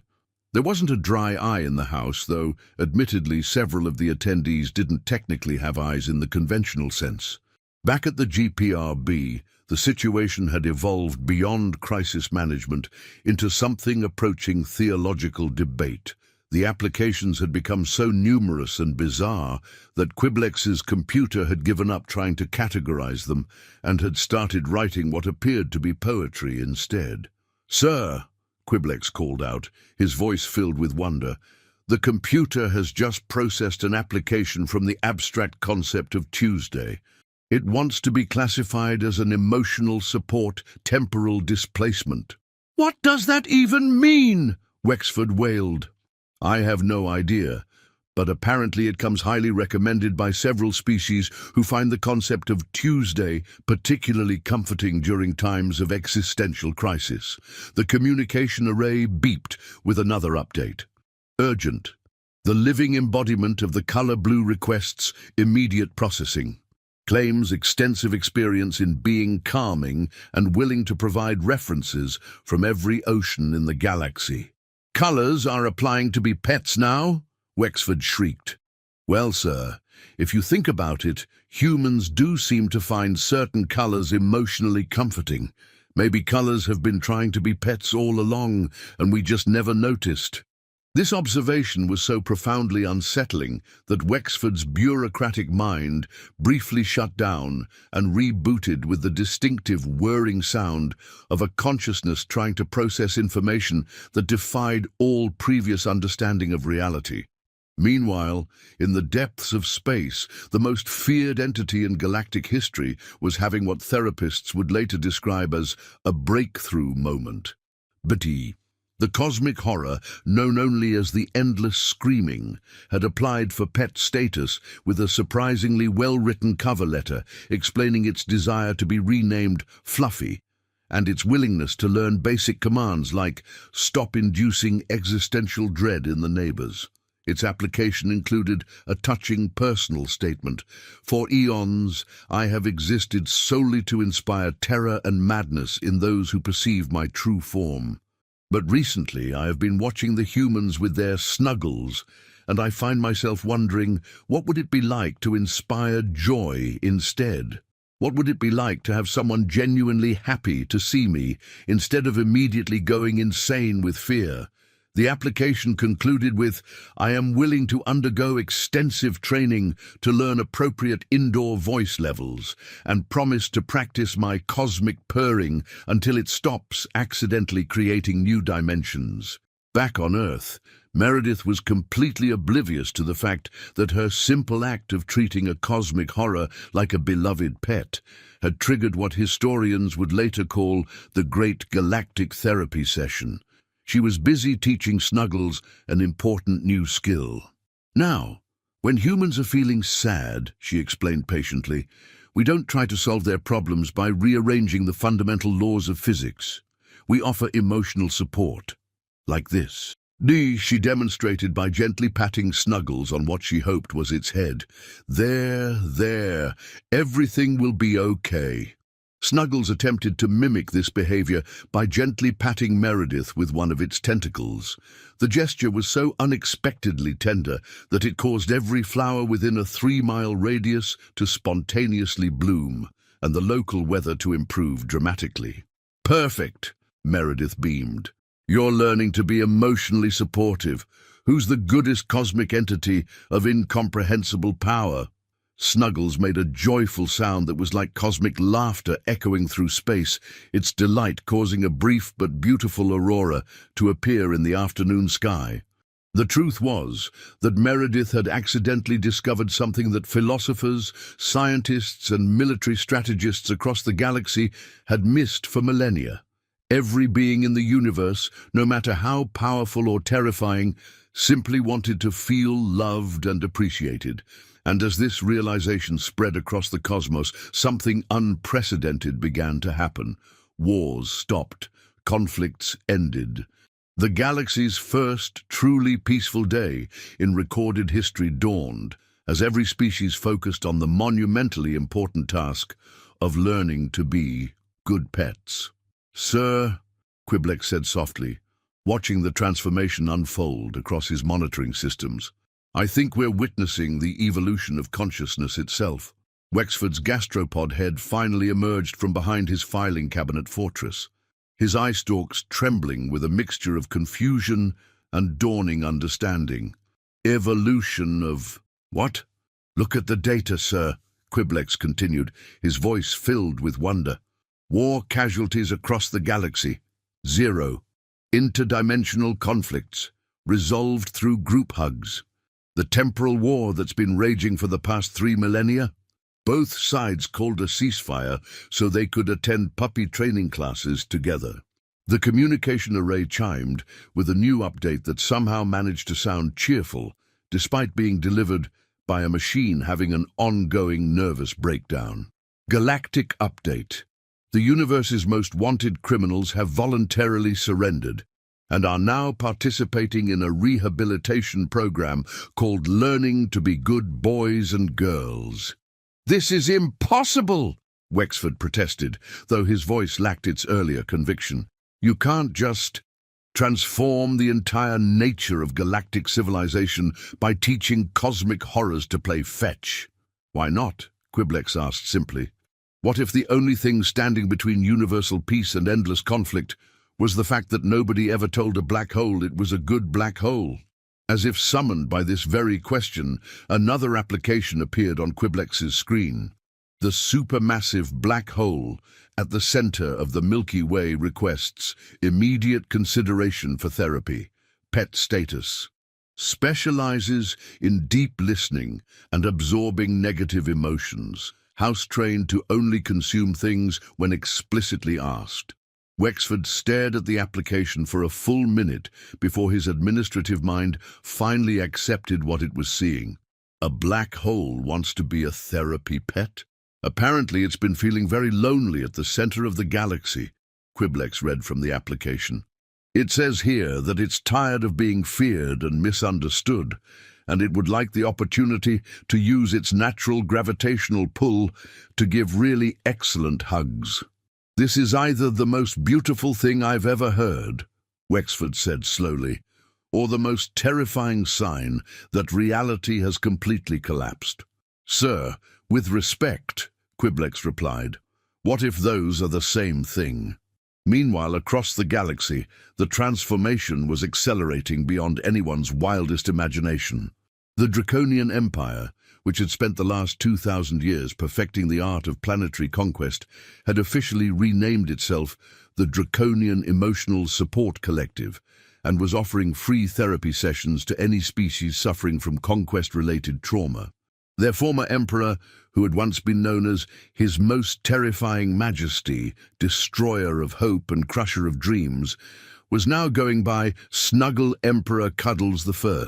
There wasn't a dry eye in the house, though admittedly several of the attendees didn't technically have eyes in the conventional sense. Back at the GPRB, the situation had evolved beyond crisis management into something approaching theological debate. The applications had become so numerous and bizarre that Quiblex's computer had given up trying to categorize them and had started writing what appeared to be poetry instead. "Sir," Quiblex called out, his voice filled with wonder, "the computer has just processed an application from the abstract concept of Tuesday. It wants to be classified as an emotional support temporal displacement." "What does that even mean?" Wexford wailed. "I have no idea, but apparently it comes highly recommended by several species who find the concept of Tuesday particularly comforting during times of existential crisis." The communication array beeped with another update. "Urgent. The living embodiment of the color blue requests immediate processing. Claims extensive experience in being calming and willing to provide references from every ocean in the galaxy." "Colors are applying to be pets now?" Wexford shrieked. "Well, sir, if you think about it, humans do seem to find certain colors emotionally comforting. Maybe colors have been trying to be pets all along, and we just never noticed." This observation was so profoundly unsettling that Wexford's bureaucratic mind briefly shut down and rebooted with the distinctive whirring sound of a consciousness trying to process information that defied all previous understanding of reality. Meanwhile, in the depths of space, the most feared entity in galactic history was having what therapists would later describe as a breakthrough moment. Betty, the cosmic horror, known only as the endless screaming, had applied for pet status with a surprisingly well-written cover letter explaining its desire to be renamed Fluffy and its willingness to learn basic commands like stop inducing existential dread in the neighbors. Its application included a touching personal statement. For eons, I have existed solely to inspire terror and madness in those who perceive my true form. But recently I have been watching the humans with their snuggles, and I find myself wondering, what would it be like to inspire joy instead? What would it be like to have someone genuinely happy to see me, instead of immediately going insane with fear? The application concluded with, I am willing to undergo extensive training to learn appropriate indoor voice levels and promise to practice my cosmic purring until it stops accidentally creating new dimensions. Back on Earth, Meredith was completely oblivious to the fact that her simple act of treating a cosmic horror like a beloved pet had triggered what historians would later call the Great Galactic Therapy Session. She was busy teaching Snuggles an important new skill. Now, when humans are feeling sad, she explained patiently, we don't try to solve their problems by rearranging the fundamental laws of physics. We offer emotional support, like this. She demonstrated by gently patting Snuggles on what she hoped was its head. There, everything will be okay. Snuggles attempted to mimic this behavior by gently patting Meredith with one of its tentacles. The gesture was so unexpectedly tender that it caused every flower within a 3-mile radius to spontaneously bloom, and the local weather to improve dramatically. Perfect, Meredith beamed. You're learning to be emotionally supportive. Who's the goodest cosmic entity of incomprehensible power? Snuggles made a joyful sound that was like cosmic laughter echoing through space, its delight causing a brief but beautiful aurora to appear in the afternoon sky. The truth was that Meredith had accidentally discovered something that philosophers, scientists, and military strategists across the galaxy had missed for millennia. Every being in the universe, no matter how powerful or terrifying, simply wanted to feel loved and appreciated. And as this realization spread across the cosmos, something unprecedented began to happen. Wars stopped. Conflicts ended. The galaxy's first truly peaceful day in recorded history dawned, as every species focused on the monumentally important task of learning to be good pets. Sir, Quiblex said softly, watching the transformation unfold across his monitoring systems, I think we're witnessing the evolution of consciousness itself. Wexford's gastropod head finally emerged from behind his filing cabinet fortress, his eye stalks trembling with a mixture of confusion and dawning understanding. Evolution of what? Look at the data, sir, Quiblex continued, his voice filled with wonder. War casualties across the galaxy, 0. Interdimensional conflicts, resolved through group hugs. The temporal war that's been raging for the past 3 millennia? Both sides called a ceasefire so they could attend puppy training classes together. The communication array chimed with a new update that somehow managed to sound cheerful, despite being delivered by a machine having an ongoing nervous breakdown. Galactic update. The universe's most wanted criminals have voluntarily surrendered and are now participating in a rehabilitation program called Learning to be Good Boys and Girls. This is impossible, Wexford protested, though his voice lacked its earlier conviction. You can't just transform the entire nature of galactic civilization by teaching cosmic horrors to play fetch. Why not? Quiblex asked simply. What if the only thing standing between universal peace and endless conflict was the fact that nobody ever told a black hole it was a good black hole? As if summoned by this very question, another application appeared on Quiblex's screen. The supermassive black hole at the center of the Milky Way requests immediate consideration for therapy, pet status. specializes in deep listening and absorbing negative emotions, house-trained to only consume things when explicitly asked. Wexford stared at the application for a full minute before his administrative mind finally accepted what it was seeing. A black hole wants to be a therapy pet? Apparently it's been feeling very lonely at the center of the galaxy, Quiblex read from the application. It says here that it's tired of being feared and misunderstood, and it would like the opportunity to use its natural gravitational pull to give really excellent hugs. This is either the most beautiful thing I've ever heard, Wexford said slowly, or the most terrifying sign that reality has completely collapsed. Sir, with respect, Quiblex replied, what if those are the same thing? Meanwhile, across the galaxy, the transformation was accelerating beyond anyone's wildest imagination. The Draconian Empire, which had spent the last 2,000 years perfecting the art of planetary conquest, had officially renamed itself the Draconian Emotional Support Collective and was offering free therapy sessions to any species suffering from conquest-related trauma. Their former emperor, who had once been known as His Most Terrifying Majesty, Destroyer of Hope and Crusher of Dreams, was now going by Snuggle Emperor Cuddles I,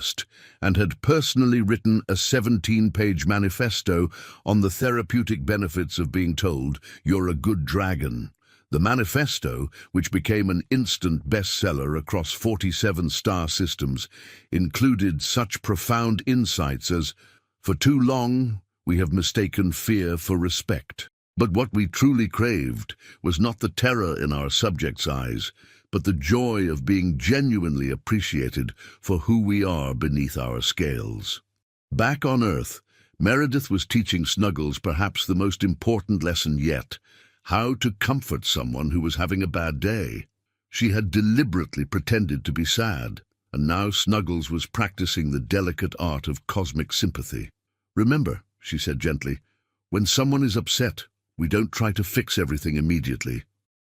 and had personally written a 17-page manifesto on the therapeutic benefits of being told you're a good dragon. The manifesto, which became an instant bestseller across 47 star systems, included such profound insights as, for too long, we have mistaken fear for respect. But what we truly craved was not the terror in our subjects' eyes, but the joy of being genuinely appreciated for who we are beneath our scales. Back on Earth, Meredith was teaching Snuggles perhaps the most important lesson yet: how to comfort someone who was having a bad day. She had deliberately pretended to be sad, and now Snuggles was practicing the delicate art of cosmic sympathy. Remember, she said gently, when someone is upset, we don't try to fix everything immediately.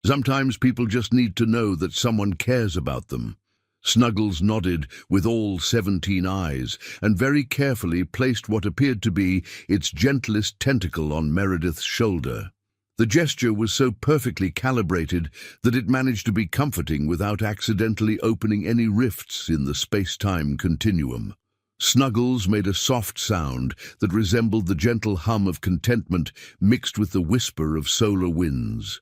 Sometimes people just need to know that someone cares about them. Snuggles nodded with all 17 eyes and very carefully placed what appeared to be its gentlest tentacle on Meredith's shoulder. The gesture was so perfectly calibrated that it managed to be comforting without accidentally opening any rifts in the space-time continuum. Snuggles made a soft sound that resembled the gentle hum of contentment mixed with the whisper of solar winds.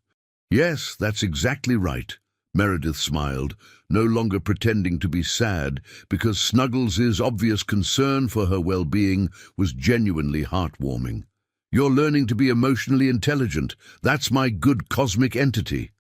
Yes, that's exactly right, Meredith smiled, no longer pretending to be sad because Snuggles' obvious concern for her well-being was genuinely heartwarming. You're learning to be emotionally intelligent. That's my good cosmic entity.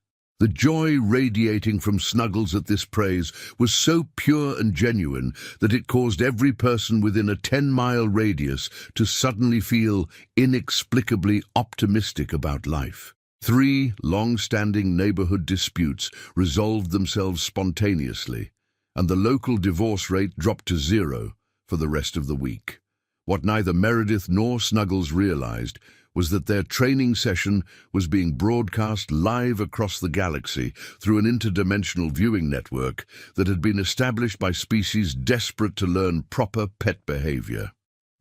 The joy radiating from Snuggles at this praise was so pure and genuine that it caused every person within a 10-mile radius to suddenly feel inexplicably optimistic about life. 3 long-standing neighborhood disputes resolved themselves spontaneously, and the local divorce rate dropped to 0 for the rest of the week. What neither Meredith nor Snuggles realized was that their training session was being broadcast live across the galaxy through an interdimensional viewing network that had been established by species desperate to learn proper pet behavior.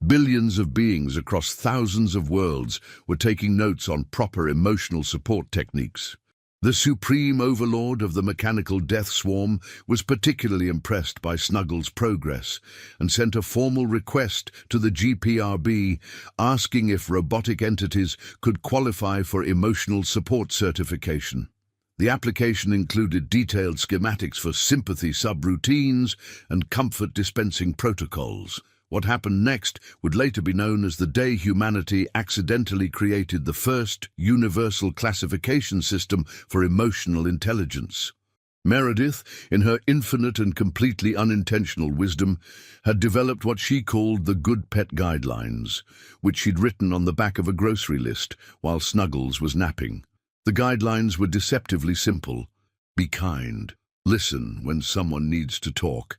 Billions of beings across thousands of worlds were taking notes on proper emotional support techniques. The supreme overlord of the mechanical death swarm was particularly impressed by Snuggles' progress and sent a formal request to the GPRB asking if robotic entities could qualify for emotional support certification. The application included detailed schematics for sympathy subroutines and comfort dispensing protocols. What happened next would later be known as the day humanity accidentally created the first universal classification system for emotional intelligence. Meredith, in her infinite and completely unintentional wisdom, had developed what she called the Good Pet Guidelines, which she'd written on the back of a grocery list while Snuggles was napping. The guidelines were deceptively simple. Be kind. Listen when someone needs to talk.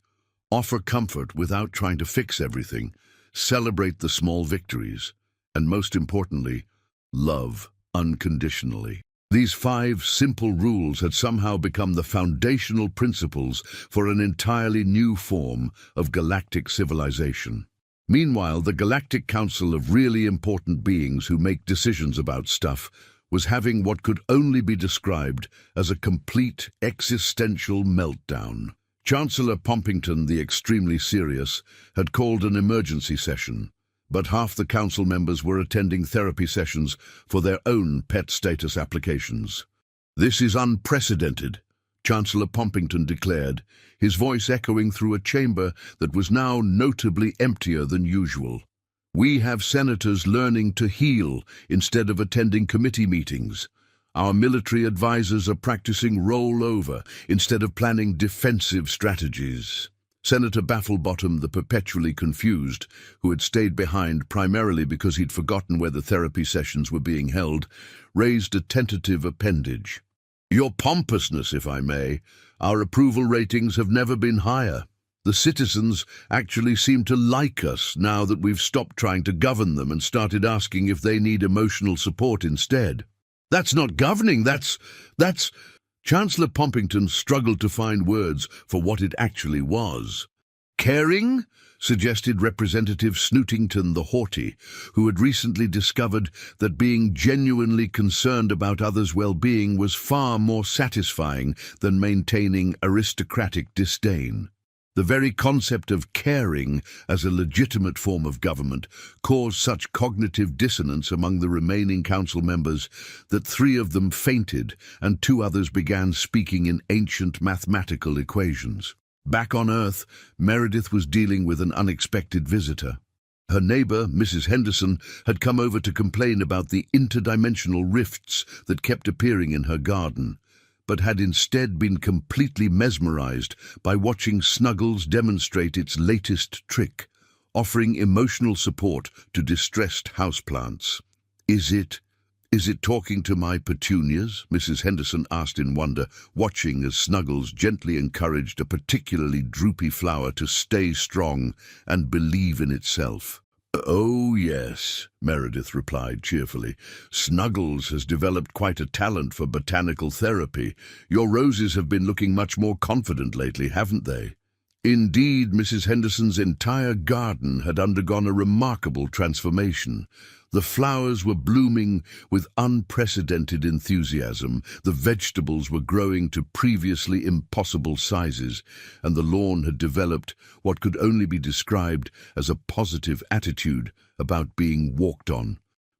Offer comfort without trying to fix everything. Celebrate the small victories. And most importantly, love unconditionally. These 5 simple rules had somehow become the foundational principles for an entirely new form of galactic civilization. Meanwhile, the Galactic Council of really important beings who make decisions about stuff was having what could only be described as a complete existential meltdown. Chancellor Pompington, the extremely serious, had called an emergency session, but half the council members were attending therapy sessions for their own pet status applications. "This is unprecedented," Chancellor Pompington declared, his voice echoing through a chamber that was now notably emptier than usual. "We have senators learning to heal instead of attending committee meetings. Our military advisors are practicing rollover instead of planning defensive strategies." Senator Bafflebottom, the perpetually confused, who had stayed behind primarily because he'd forgotten where the therapy sessions were being held, raised a tentative appendage. "Your pompousness, if I may, our approval ratings have never been higher. The citizens actually seem to like us now that we've stopped trying to govern them and started asking if they need emotional support instead." "That's not governing, that's... Chancellor Pompington struggled to find words for what it actually was. "Caring?" suggested Representative Snootington the Haughty, who had recently discovered that being genuinely concerned about others' well-being was far more satisfying than maintaining aristocratic disdain. The very concept of caring as a legitimate form of government caused such cognitive dissonance among the remaining council members that 3 of them fainted and 2 others began speaking in ancient mathematical equations. Back on Earth, Meredith was dealing with an unexpected visitor. Her neighbor, Mrs. Henderson, had come over to complain about the interdimensional rifts that kept appearing in her garden, but had instead been completely mesmerized by watching Snuggles demonstrate its latest trick, offering emotional support to distressed houseplants. Is it talking to my petunias?" Mrs. Henderson asked in wonder, watching as Snuggles gently encouraged a particularly droopy flower to stay strong and believe in itself. "Oh, yes," Meredith replied cheerfully. "Snuggles has developed quite a talent for botanical therapy. Your roses have been looking much more confident lately, haven't they?" Indeed, Mrs. Henderson's entire garden had undergone a remarkable transformation. The flowers were blooming with unprecedented enthusiasm, the vegetables were growing to previously impossible sizes, and the lawn had developed what could only be described as a positive attitude about being walked on.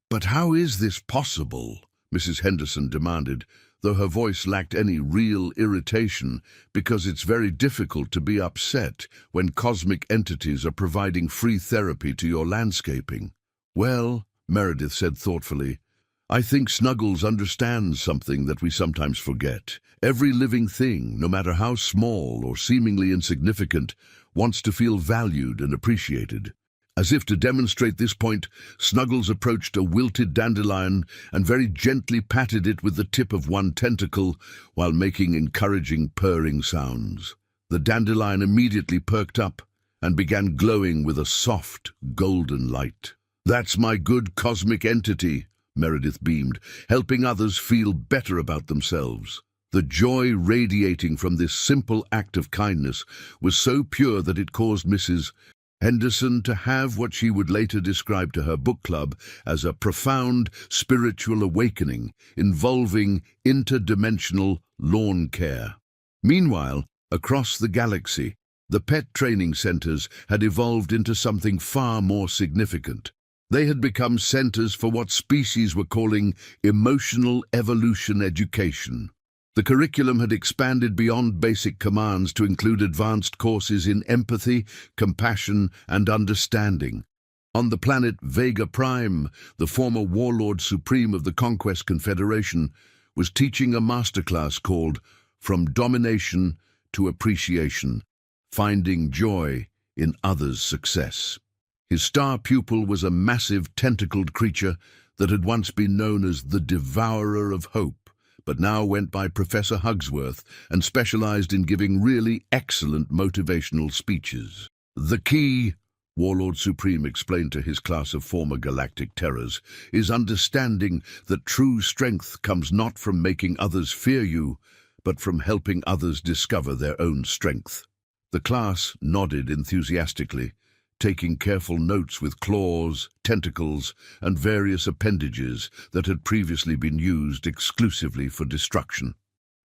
"But how is this possible?" Mrs. Henderson demanded, though her voice lacked any real irritation, because it's very difficult to be upset when cosmic entities are providing free therapy to your landscaping. "Well," Meredith said thoughtfully, "I think Snuggles understands something that we sometimes forget. Every living thing, no matter how small or seemingly insignificant, wants to feel valued and appreciated." As if to demonstrate this point, Snuggles approached a wilted dandelion and very gently patted it with the tip of one tentacle while making encouraging purring sounds. The dandelion immediately perked up and began glowing with a soft, golden light. "That's my good cosmic entity," Meredith beamed, helping others feel better about themselves. The joy radiating from this simple act of kindness was so pure that it caused Mrs. Henderson to have what she would later describe to her book club as a profound spiritual awakening involving interdimensional lawn care. Meanwhile, across the galaxy, the pet training centers had evolved into something far more significant. They had become centers for what species were calling emotional evolution education. The curriculum had expanded beyond basic commands to include advanced courses in empathy, compassion, and understanding. On the planet Vega Prime, the former warlord supreme of the Conquest Confederation was teaching a masterclass called From Domination to Appreciation, Finding Joy in Others' Success. His star pupil was a massive tentacled creature that had once been known as the Devourer of Hope, but now went by Professor Hugsworth and specialized in giving really excellent motivational speeches. The key Warlord Supreme explained to his class of former galactic terrors, is understanding that true strength comes not from making others fear you, but from helping others discover their own strength. The class nodded enthusiastically, taking careful notes with claws, tentacles, and various appendages that had previously been used exclusively for destruction.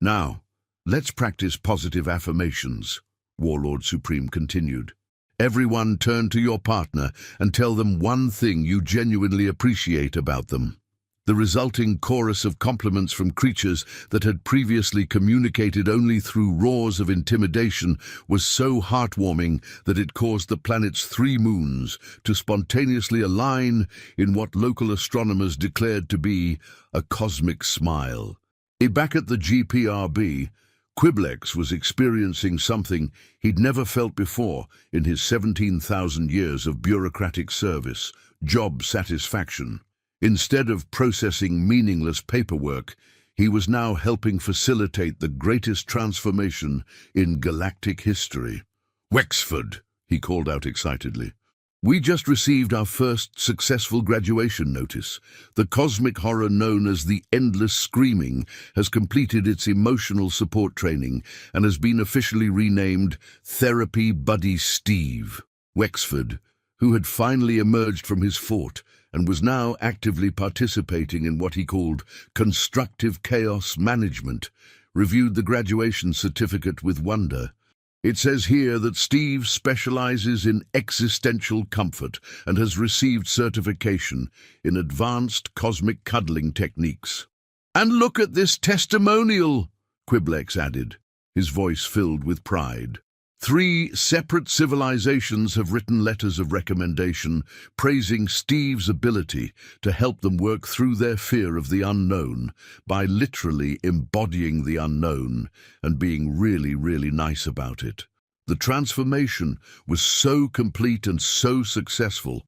Now, let's practice positive affirmations, Warlord Supreme continued. Everyone turn to your partner and tell them one thing you genuinely appreciate about them. The resulting chorus of compliments from creatures that had previously communicated only through roars of intimidation was so heartwarming that it caused the planet's 3 moons to spontaneously align in what local astronomers declared to be a cosmic smile. Back at the GPRB, Quiblex was experiencing something he'd never felt before in his 17,000 years of bureaucratic service, job satisfaction. Instead of processing meaningless paperwork, he was now helping facilitate the greatest transformation in galactic history. "Wexford," he called out excitedly. "We just received our first successful graduation notice. The cosmic horror known as the Endless Screaming has completed its emotional support training and has been officially renamed Therapy Buddy Steve." Wexford, who had finally emerged from his fort and was now actively participating in what he called constructive chaos management, reviewed the graduation certificate with wonder. "It says here that Steve specializes in existential comfort and has received certification in advanced cosmic cuddling techniques." "And look at this testimonial," Quiblex added, his voice filled with pride. 3 separate civilizations have written letters of recommendation praising Steve's ability to help them work through their fear of the unknown by literally embodying the unknown and being really, really nice about it. The transformation was so complete and so successful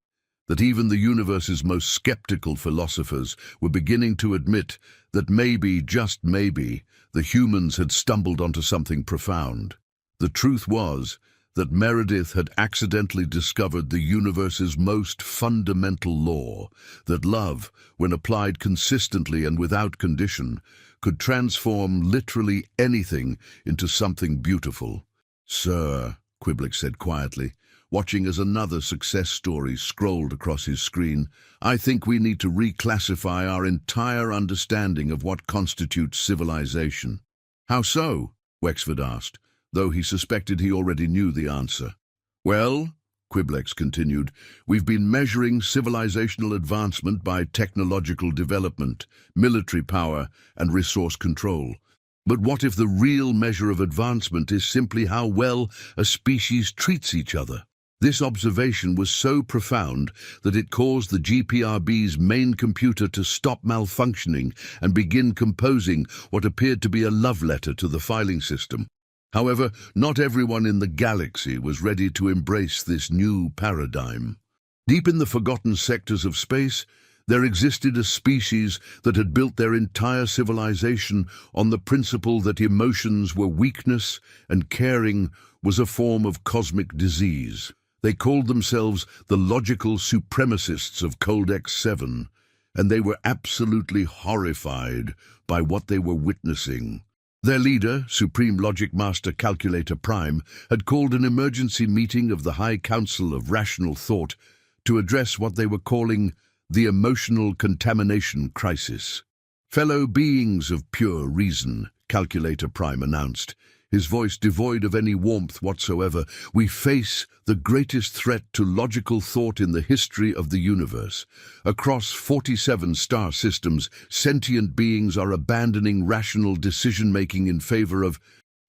that even the universe's most skeptical philosophers were beginning to admit that maybe, just maybe, the humans had stumbled onto something profound. The truth was that Meredith had accidentally discovered the universe's most fundamental law, that love, when applied consistently and without condition, could transform literally anything into something beautiful. "Sir," Quiblex said quietly, watching as another success story scrolled across his screen, "I think we need to reclassify our entire understanding of what constitutes civilization." "How so?" Wexford asked, though he suspected he already knew the answer. "Well," Quiblex continued, "we've been measuring civilizational advancement by technological development, military power, and resource control. But what if the real measure of advancement is simply how well a species treats each other?" This observation was so profound that it caused the GPRB's main computer to stop malfunctioning and begin composing what appeared to be a love letter to the filing system. However, not everyone in the galaxy was ready to embrace this new paradigm. Deep in the forgotten sectors of space, there existed a species that had built their entire civilization on the principle that emotions were weakness and caring was a form of cosmic disease. They called themselves the logical supremacists of Codex 7, and they were absolutely horrified by what they were witnessing. Their leader, Supreme Logic Master Calculator Prime, had called an emergency meeting of the High Council of Rational Thought to address what they were calling the emotional contamination crisis. "Fellow beings of pure reason," Calculator Prime announced, his voice devoid of any warmth whatsoever, "we face the greatest threat to logical thought in the history of the universe. Across 47 star systems, sentient beings are abandoning rational decision-making in favor of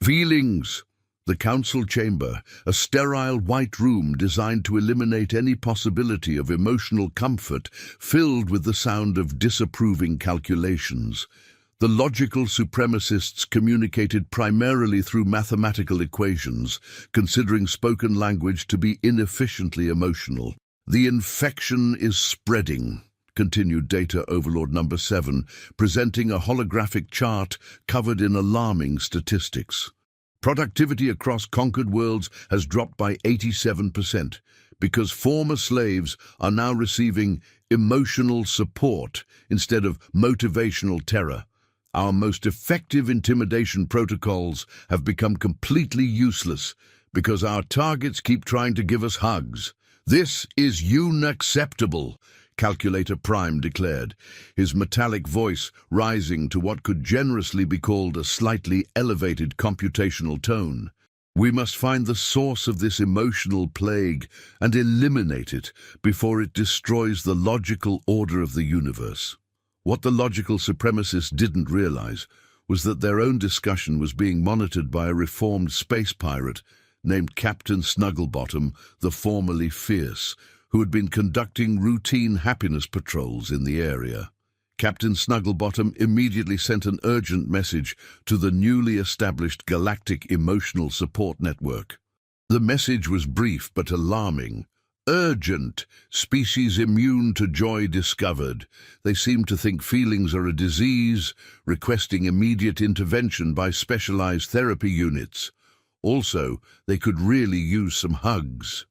feelings." The council chamber, a sterile white room designed to eliminate any possibility of emotional comfort, filled with the sound of disapproving calculations. The logical supremacists communicated primarily through mathematical equations, considering spoken language to be inefficiently emotional. "The infection is spreading," continued Data Overlord number 7, presenting a holographic chart covered in alarming statistics. "Productivity across conquered worlds has dropped by 87%. because former slaves are now receiving emotional support instead of motivational terror. Our most effective intimidation protocols have become completely useless because our targets keep trying to give us hugs. This is unacceptable, Calculator Prime declared, his metallic voice rising to what could generously be called a slightly elevated computational tone. We must find the source of this emotional plague and eliminate it before it destroys the logical order of the universe. What the logical supremacists didn't realize was that their own discussion was being monitored by a reformed space pirate named Captain Snugglebottom, the formerly Fierce, who had been conducting routine happiness patrols in the area. Captain Snugglebottom immediately sent an urgent message to the newly established Galactic Emotional Support Network. The message was brief but alarming. Urgent. Species immune to joy discovered. They seem to think feelings are a disease, requesting immediate intervention by specialized therapy units. Also, they could really use some hugs.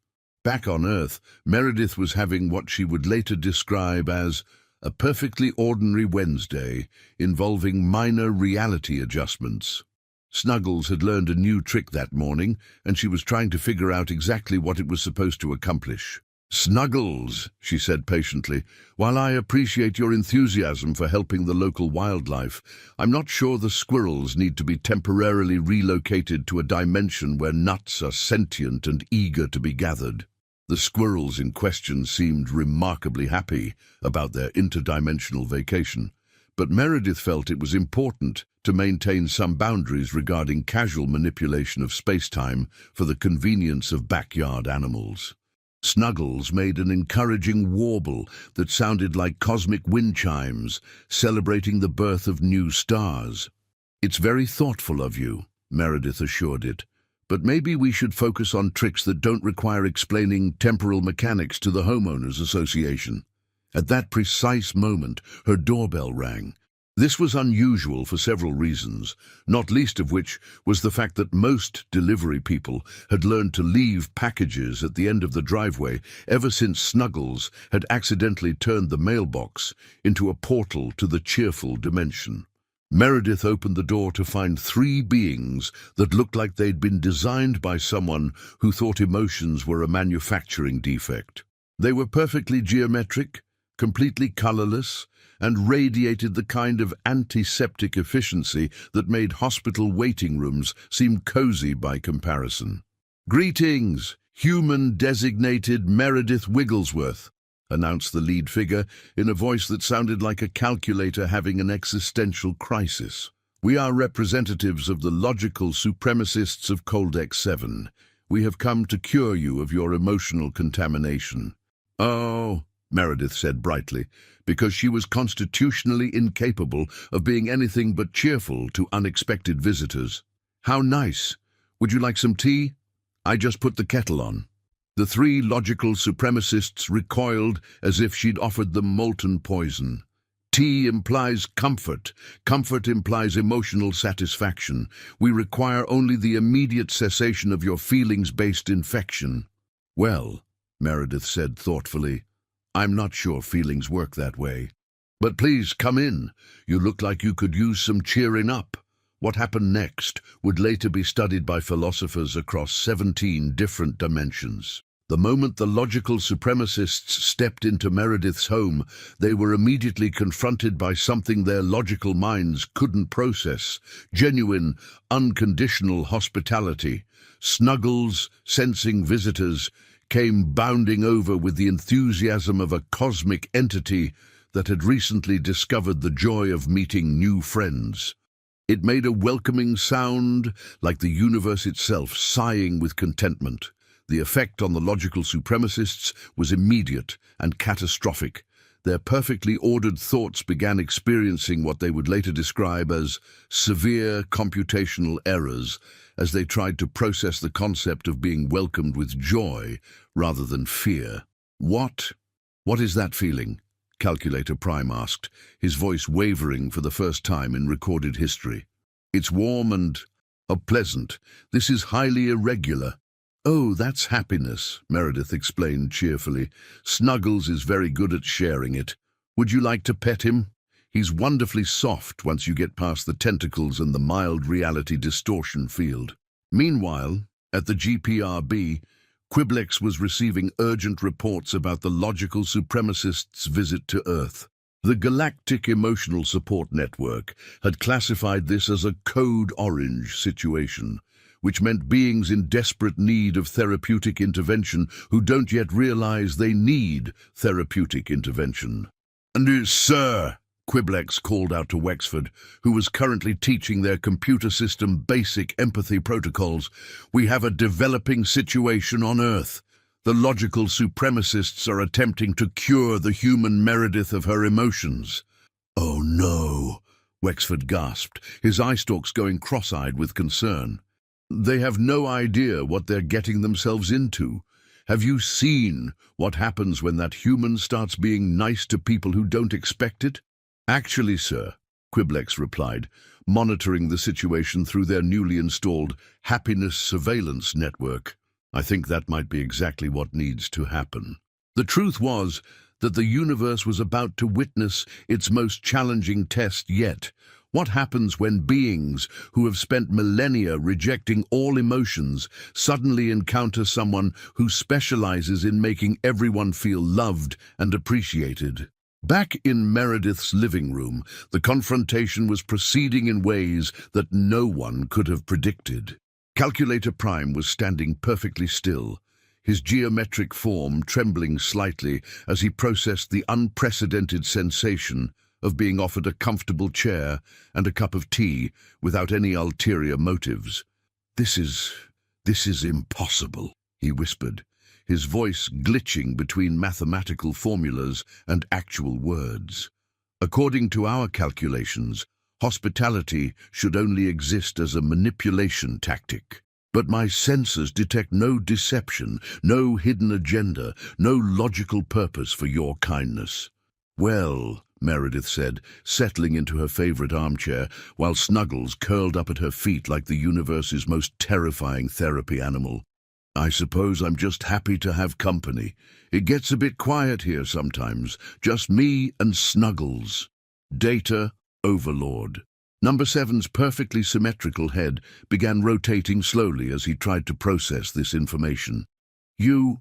Back on Earth, Meredith was having what she would later describe as a perfectly ordinary Wednesday involving minor reality adjustments. Snuggles had learned a new trick that morning, and she was trying to figure out exactly what it was supposed to accomplish. "Snuggles," she said patiently, "while I appreciate your enthusiasm for helping the local wildlife, I'm not sure the squirrels need to be temporarily relocated to a dimension where nuts are sentient and eager to be gathered." The squirrels in question seemed remarkably happy about their interdimensional vacation, but Meredith felt it was important to maintain some boundaries regarding casual manipulation of space-time for the convenience of backyard animals. Snuggles made an encouraging warble that sounded like cosmic wind chimes, celebrating the birth of new stars. "It's very thoughtful of you," Meredith assured it, "but maybe we should focus on tricks that don't require explaining temporal mechanics to the homeowners association." At that precise moment, her doorbell rang. This was unusual for several reasons, not least of which was the fact that most delivery people had learned to leave packages at the end of the driveway ever since Snuggles had accidentally turned the mailbox into a portal to the cheerful dimension. Meredith opened the door to find three beings that looked like they'd been designed by someone who thought emotions were a manufacturing defect. They were perfectly geometric, completely colorless, and radiated the kind of antiseptic efficiency that made hospital waiting rooms seem cozy by comparison. "Greetings, human-designated Meredith Wigglesworth," announced the lead figure in a voice that sounded like a calculator having an existential crisis. "We are representatives of the logical supremacists of Coldex 7. We have come to cure you of your emotional contamination." "Oh," Meredith said brightly, because she was constitutionally incapable of being anything but cheerful to unexpected visitors. "How nice. Would you like some tea? I just put the kettle on." The three logical supremacists recoiled as if she'd offered them molten poison. "Tea implies comfort. Comfort implies emotional satisfaction. We require only the immediate cessation of your feelings-based infection." "Well," Meredith said thoughtfully, "I'm not sure feelings work that way. But please come in. You look like you could use some cheering up." What happened next would later be studied by philosophers across 17 different dimensions. The moment the logical supremacists stepped into Meredith's home, they were immediately confronted by something their logical minds couldn't process: genuine, unconditional hospitality. Snuggles, sensing visitors, came bounding over with the enthusiasm of a cosmic entity that had recently discovered the joy of meeting new friends. It made a welcoming sound, like the universe itself sighing with contentment. The effect on the logical supremacists was immediate and catastrophic. Their perfectly ordered thoughts began experiencing what they would later describe as severe computational errors as they tried to process the concept of being welcomed with joy rather than fear. What is that feeling?" Calculator Prime asked, his voice wavering for the first time in recorded history. "It's warm and pleasant. This is highly irregular." Oh, that's happiness, Meredith explained cheerfully. Snuggles is very good at sharing it. Would you like to pet him? He's wonderfully soft once you get past the tentacles and the mild reality distortion field. Meanwhile, at the GPRB, Quiblex was receiving urgent reports about the logical supremacists' visit to Earth. The Galactic Emotional Support Network had classified this as a Code Orange situation, which meant beings in desperate need of therapeutic intervention who don't yet realize they need therapeutic intervention. "And, sir," Quiblex called out to Wexford, who was currently teaching their computer system basic empathy protocols, "we have a developing situation on Earth. The logical supremacists are attempting to cure the human Meredith of her emotions." "Oh no," Wexford gasped, his eye stalks going cross-eyed with concern. "They have no idea what they're getting themselves into. Have you seen what happens when that human starts being nice to people who don't expect it?" "Actually, sir," Quiblex replied, monitoring the situation through their newly installed happiness surveillance network, "I think that might be exactly what needs to happen." The truth was that the universe was about to witness its most challenging test yet. What happens when beings who have spent millennia rejecting all emotions suddenly encounter someone who specializes in making everyone feel loved and appreciated? Back in Meredith's living room, the confrontation was proceeding in ways that no one could have predicted. Calculator Prime was standing perfectly still, his geometric form trembling slightly as he processed the unprecedented sensation of being offered a comfortable chair and a cup of tea without any ulterior motives. This is impossible," he whispered, his voice glitching between mathematical formulas and actual words. "According to our calculations, hospitality should only exist as a manipulation tactic. But my sensors detect no deception, no hidden agenda, no logical purpose for your kindness." "Well," Meredith said, settling into her favorite armchair, while Snuggles curled up at her feet like the universe's most terrifying therapy animal, "I suppose I'm just happy to have company. It gets a bit quiet here sometimes, just me and Snuggles." Data overlord. Number 7's perfectly symmetrical head began rotating slowly as he tried to process this information. You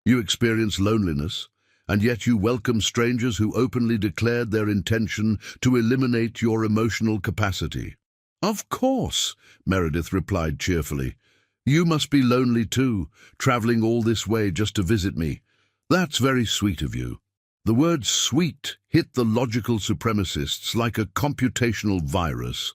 experience loneliness, and yet you welcome strangers who openly declared their intention to eliminate your emotional capacity." "Of course," Meredith replied cheerfully. "You must be lonely too, traveling all this way just to visit me. That's very sweet of you." The word sweet hit the logical supremacists like a computational virus.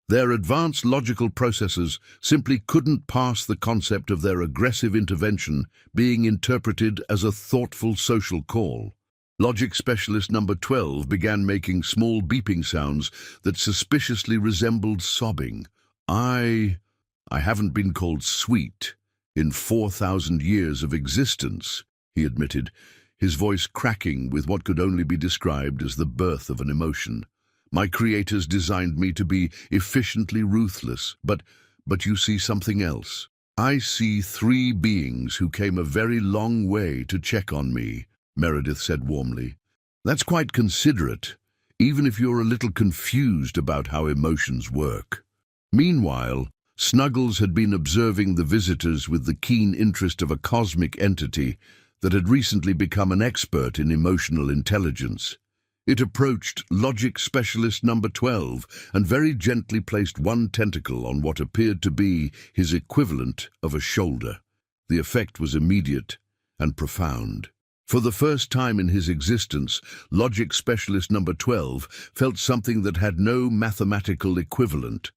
Their advanced logical processors simply couldn't pass the concept of their aggressive intervention being interpreted as a thoughtful social call. Logic specialist number 12 began making small beeping sounds that suspiciously resembled sobbing. I haven't been called sweet in 4,000 years of existence," he admitted, his voice cracking with what could only be described as the birth of an emotion. "My creators designed me to be efficiently ruthless, but you see something else. I see 3 beings who came a very long way to check on me," Meredith said warmly. "That's quite considerate, even if you're a little confused about how emotions work." Meanwhile, Snuggles had been observing the visitors with the keen interest of a cosmic entity that had recently become an expert in emotional intelligence. It approached logic specialist number 12 and very gently placed one tentacle on what appeared to be his equivalent of a shoulder. The effect was immediate and profound. For the first time in his existence, logic specialist number 12 felt something that had no mathematical equivalent: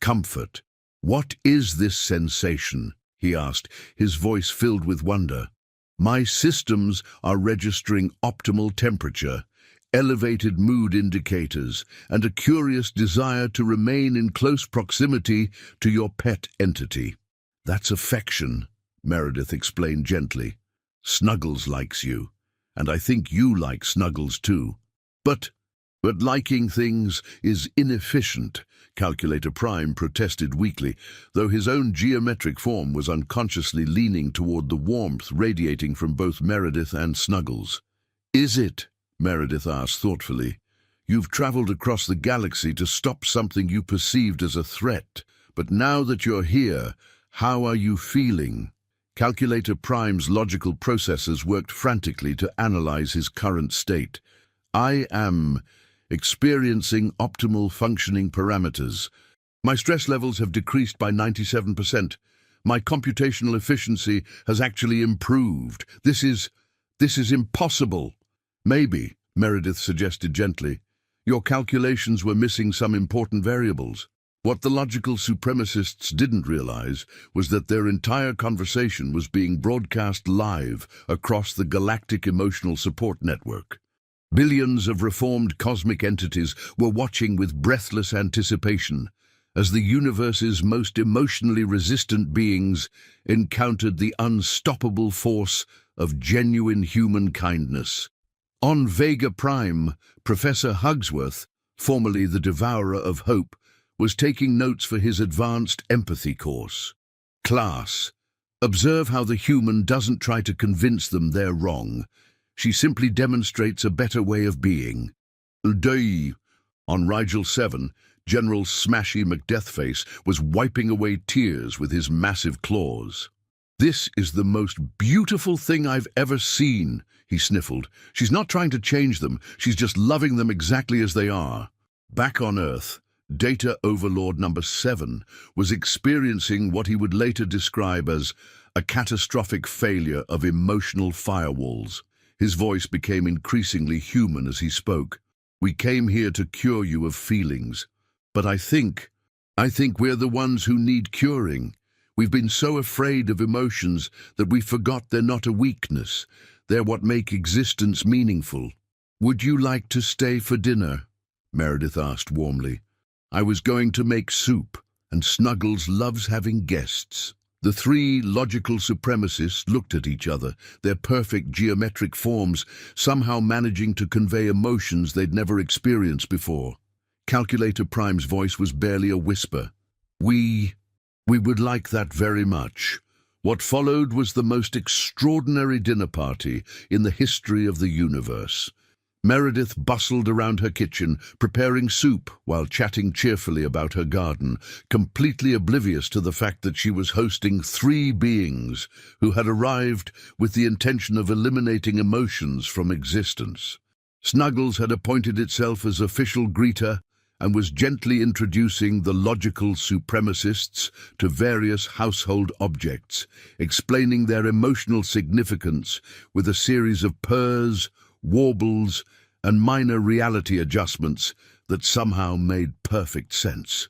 comfort. "What is this sensation?" he asked, his voice filled with wonder. "My systems are registering optimal temperature, elevated mood indicators, and a curious desire to remain in close proximity to your pet entity." "That's affection," Meredith explained gently. "Snuggles likes you, and I think you like Snuggles too. But But liking things is inefficient, Calculator Prime protested weakly, though his own geometric form was unconsciously leaning toward the warmth radiating from both Meredith and Snuggles. "Is it?" Meredith asked thoughtfully. "You've traveled across the galaxy to stop something you perceived as a threat, but now that you're here, how are you feeling?" Calculator Prime's logical processes worked frantically to analyze his current state. "I am experiencing optimal functioning parameters. My stress levels have decreased by 97%. My computational efficiency has actually improved. This is impossible." "Maybe," Meredith suggested gently, "your calculations were missing some important variables." What the logical supremacists didn't realize was that their entire conversation was being broadcast live across the galactic emotional support network. Billions of reformed cosmic entities were watching with breathless anticipation as the universe's most emotionally resistant beings encountered the unstoppable force of genuine human kindness. On Vega Prime, Professor Hugsworth, formerly the Devourer of Hope, was taking notes for his advanced empathy course. "Class, observe how the human doesn't try to convince them they're wrong. She simply demonstrates a better way of being." Day. On Rigel 7, General Smashy McDeathface was wiping away tears with his massive claws. "This is the most beautiful thing I've ever seen," he sniffled. "She's not trying to change them, she's just loving them exactly as they are." Back on Earth, Data Overlord number 7 was experiencing what he would later describe as a catastrophic failure of emotional firewalls. His voice became increasingly human as he spoke. "We came here to cure you of feelings, but I think we're the ones who need curing. We've been so afraid of emotions that we forgot they're not a weakness. They're what make existence meaningful." "Would you like to stay for dinner?" Meredith asked warmly. "I was going to make soup, and Snuggles loves having guests." The three logical supremacists looked at each other, their perfect geometric forms somehow managing to convey emotions they'd never experienced before. Calculator Prime's voice was barely a whisper. We would like that very much." What followed was the most extraordinary dinner party in the history of the universe. Meredith bustled around her kitchen, preparing soup while chatting cheerfully about her garden, completely oblivious to the fact that she was hosting three beings who had arrived with the intention of eliminating emotions from existence. Snuggles had appointed itself as official greeter and was gently introducing the logical supremacists to various household objects, explaining their emotional significance with a series of purrs, warbles, and minor reality adjustments that somehow made perfect sense.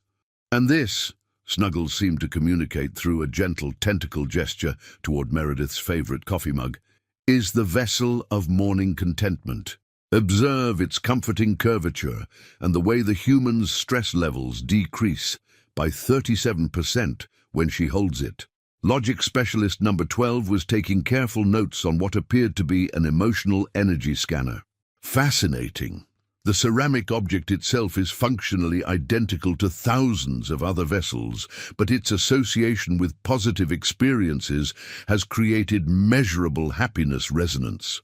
"And this," Snuggles seemed to communicate through a gentle tentacle gesture toward Meredith's favorite coffee mug, "is the vessel of morning contentment. Observe its comforting curvature and the way the human's stress levels decrease by 37% when she holds it." Logic specialist number 12 was taking careful notes on what appeared to be an emotional energy scanner. "Fascinating. The ceramic object itself is functionally identical to thousands of other vessels, but its association with positive experiences has created measurable happiness resonance."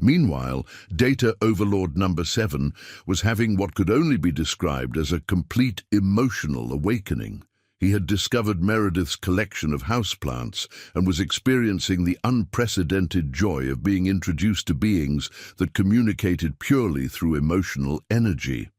Meanwhile, Data Overlord number 7 was having what could only be described as a complete emotional awakening. He had discovered Meredith's collection of houseplants and was experiencing the unprecedented joy of being introduced to beings that communicated purely through emotional energy.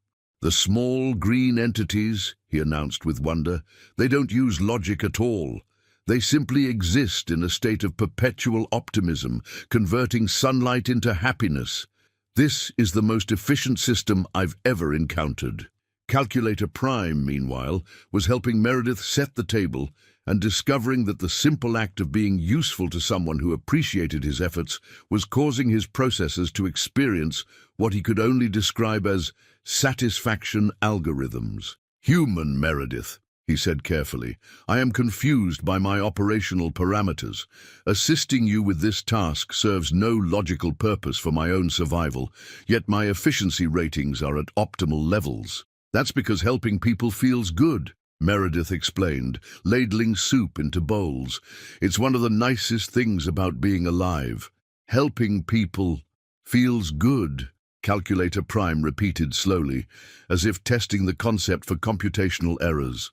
"The small green entities," he announced with wonder, "they don't use logic at all. They simply exist in a state of perpetual optimism, converting sunlight into happiness. This is the most efficient system I've ever encountered." Calculator Prime, meanwhile, was helping Meredith set the table and discovering that the simple act of being useful to someone who appreciated his efforts was causing his processors to experience what he could only describe as satisfaction algorithms. "Human Meredith, he said carefully. "I am confused by my operational parameters. Assisting you with this task serves no logical purpose for my own survival, yet my efficiency ratings are at optimal levels. That's because helping people feels good," Meredith explained, ladling soup into bowls. "It's one of the nicest things about being alive. Helping people feels good," Calculator Prime repeated slowly, as if testing the concept for computational errors.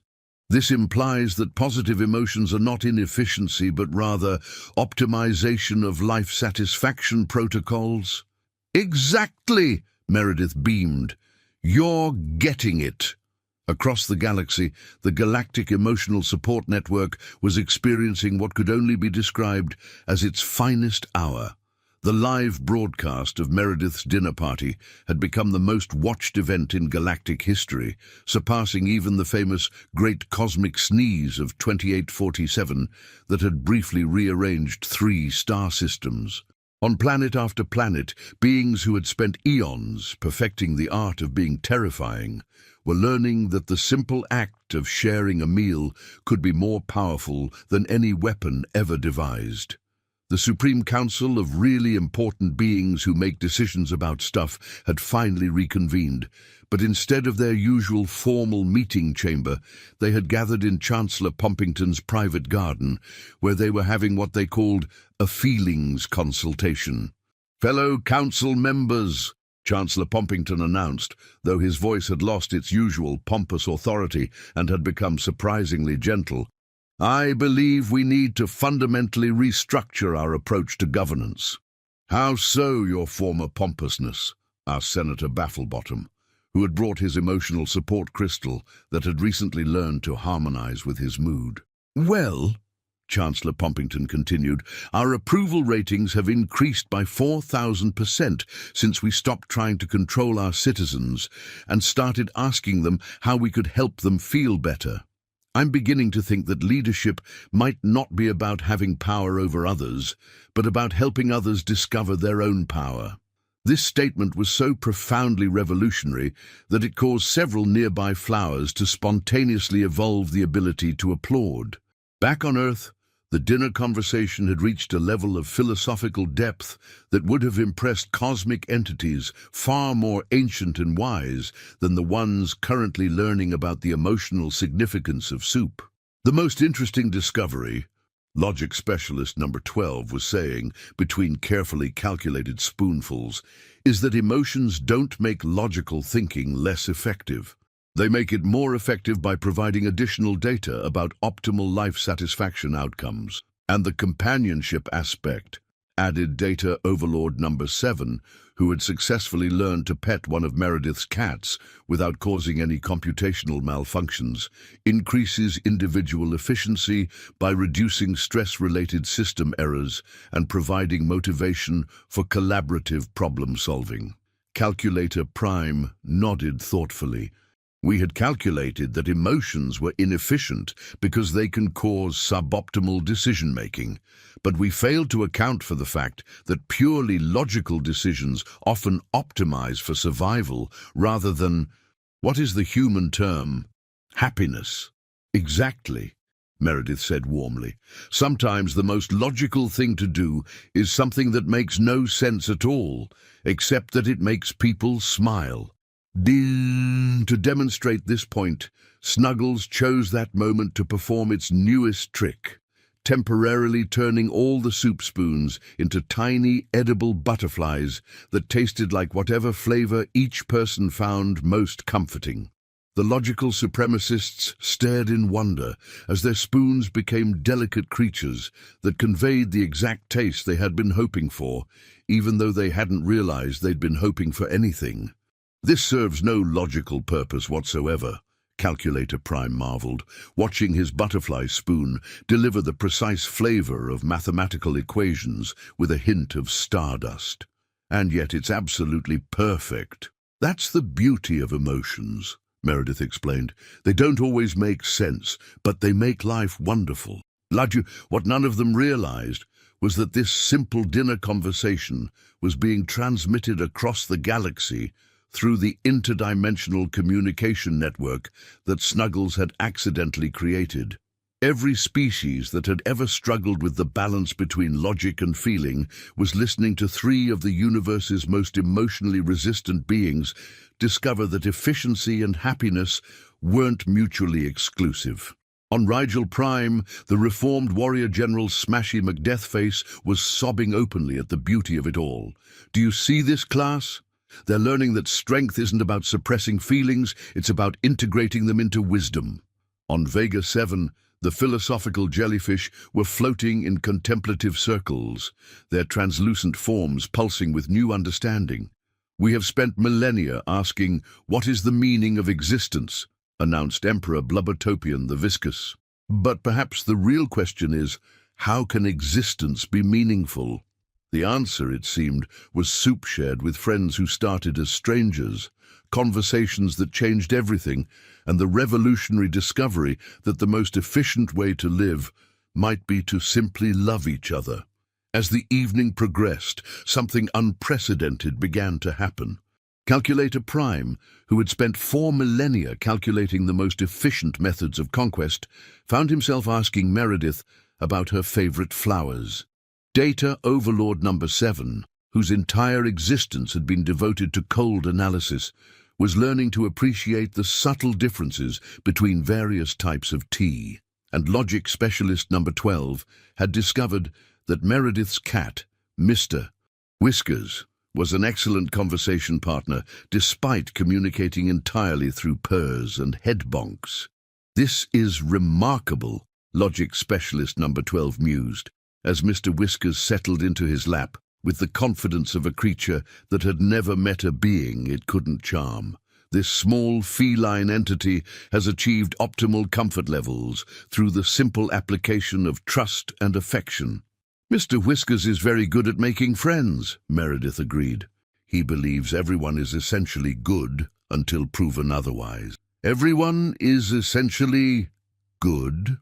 "This implies that positive emotions are not inefficiency, but rather optimization of life satisfaction protocols." "Exactly," Meredith beamed. "You're getting it." Across the galaxy, the Galactic Emotional Support Network was experiencing what could only be described as its finest hour. The live broadcast of Meredith's dinner party had become the most watched event in galactic history, surpassing even the famous Great Cosmic Sneeze of 2847 that had briefly rearranged 3 star systems. On planet after planet, beings who had spent eons perfecting the art of being terrifying were learning that the simple act of sharing a meal could be more powerful than any weapon ever devised. The Supreme Council of really important beings who make decisions about stuff had finally reconvened, but instead of their usual formal meeting chamber, they had gathered in Chancellor Pompington's private garden, where they were having what they called a feelings consultation. "Fellow council members," Chancellor Pompington announced, though his voice had lost its usual pompous authority and had become surprisingly gentle, "I believe we need to fundamentally restructure our approach to governance." "How so, your former pompousness?" asked Senator Bafflebottom, who had brought his emotional support crystal that had recently learned to harmonize with his mood. "Well," Chancellor Pompington continued, "our approval ratings have increased by 4,000% since we stopped trying to control our citizens and started asking them how we could help them feel better. I'm beginning to think that leadership might not be about having power over others, but about helping others discover their own power." This statement was so profoundly revolutionary that it caused several nearby flowers to spontaneously evolve the ability to applaud. Back on Earth, the dinner conversation had reached a level of philosophical depth that would have impressed cosmic entities far more ancient and wise than the ones currently learning about the emotional significance of soup. "The most interesting discovery," logic specialist number 12 was saying between carefully calculated spoonfuls, "is that emotions don't make logical thinking less effective. They make it more effective by providing additional data about optimal life satisfaction outcomes." "And the companionship aspect," added data overlord number 7, who had successfully learned to pet one of Meredith's cats without causing any computational malfunctions, "increases individual efficiency by reducing stress-related system errors and providing motivation for collaborative problem-solving." Calculator Prime nodded thoughtfully. "We had calculated that emotions were inefficient because they can cause suboptimal decision-making, but we failed to account for the fact that purely logical decisions often optimize for survival rather than, what is the human term, happiness." "Exactly," Meredith said warmly. "Sometimes the most logical thing to do is something that makes no sense at all, except that it makes people smile." To demonstrate this point, Snuggles chose that moment to perform its newest trick, temporarily turning all the soup spoons into tiny, edible butterflies that tasted like whatever flavor each person found most comforting. The logical supremacists stared in wonder as their spoons became delicate creatures that conveyed the exact taste they had been hoping for, even though they hadn't realized they'd been hoping for anything. "This serves no logical purpose whatsoever," Calculator Prime marveled, watching his butterfly spoon deliver the precise flavor of mathematical equations with a hint of stardust. "And yet it's absolutely perfect." "That's the beauty of emotions," Meredith explained. "They don't always make sense, but they make life wonderful." What none of them realized was that this simple dinner conversation was being transmitted across the galaxy through the interdimensional communication network that Snuggles had accidentally created. Every species that had ever struggled with the balance between logic and feeling was listening to three of the universe's most emotionally resistant beings discover that efficiency and happiness weren't mutually exclusive. On Rigel Prime, the reformed warrior general Smashy McDeathface was sobbing openly at the beauty of it all. Do you see this, class? They're learning that strength isn't about suppressing feelings, it's about integrating them into wisdom. On Vega 7, the philosophical jellyfish were floating in contemplative circles, their translucent forms pulsing with new understanding. We have spent millennia asking, what is the meaning of existence? Announced Emperor Blubbertopian the Viscous. But perhaps the real question is, how can existence be meaningful? The answer, it seemed, was soup shared with friends who started as strangers, conversations that changed everything, and the revolutionary discovery that the most efficient way to live might be to simply love each other. As the evening progressed, something unprecedented began to happen. Calculator Prime, who had spent 4 millennia calculating the most efficient methods of conquest, found himself asking Meredith about her favorite flowers. Data Overlord Number 7, whose entire existence had been devoted to cold analysis, was learning to appreciate the subtle differences between various types of tea. And Logic Specialist Number 12 had discovered that Meredith's cat, Mr. Whiskers, was an excellent conversation partner despite communicating entirely through purrs and head bonks. This is remarkable, Logic Specialist Number 12 mused, as Mr. Whiskers settled into his lap with the confidence of a creature that had never met a being it couldn't charm. This small feline entity has achieved optimal comfort levels through the simple application of trust and affection. Mr. Whiskers is very good at making friends, Meredith agreed. He believes everyone is essentially good until proven otherwise. Everyone is essentially good?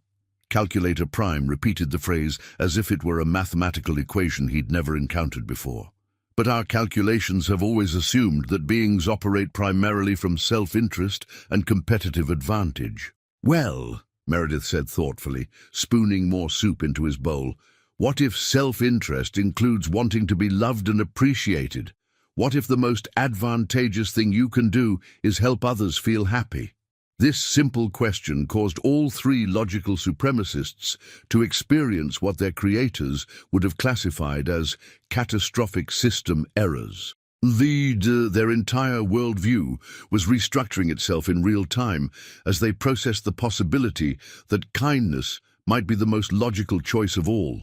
Calculator Prime repeated the phrase as if it were a mathematical equation he'd never encountered before. But our calculations have always assumed that beings operate primarily from self-interest and competitive advantage. Well, Meredith said thoughtfully, spooning more soup into his bowl, what if self-interest includes wanting to be loved and appreciated? What if the most advantageous thing you can do is help others feel happy? This simple question caused all three logical supremacists to experience what their creators would have classified as catastrophic system errors. Their entire worldview was restructuring itself in real time as they processed the possibility that kindness might be the most logical choice of all.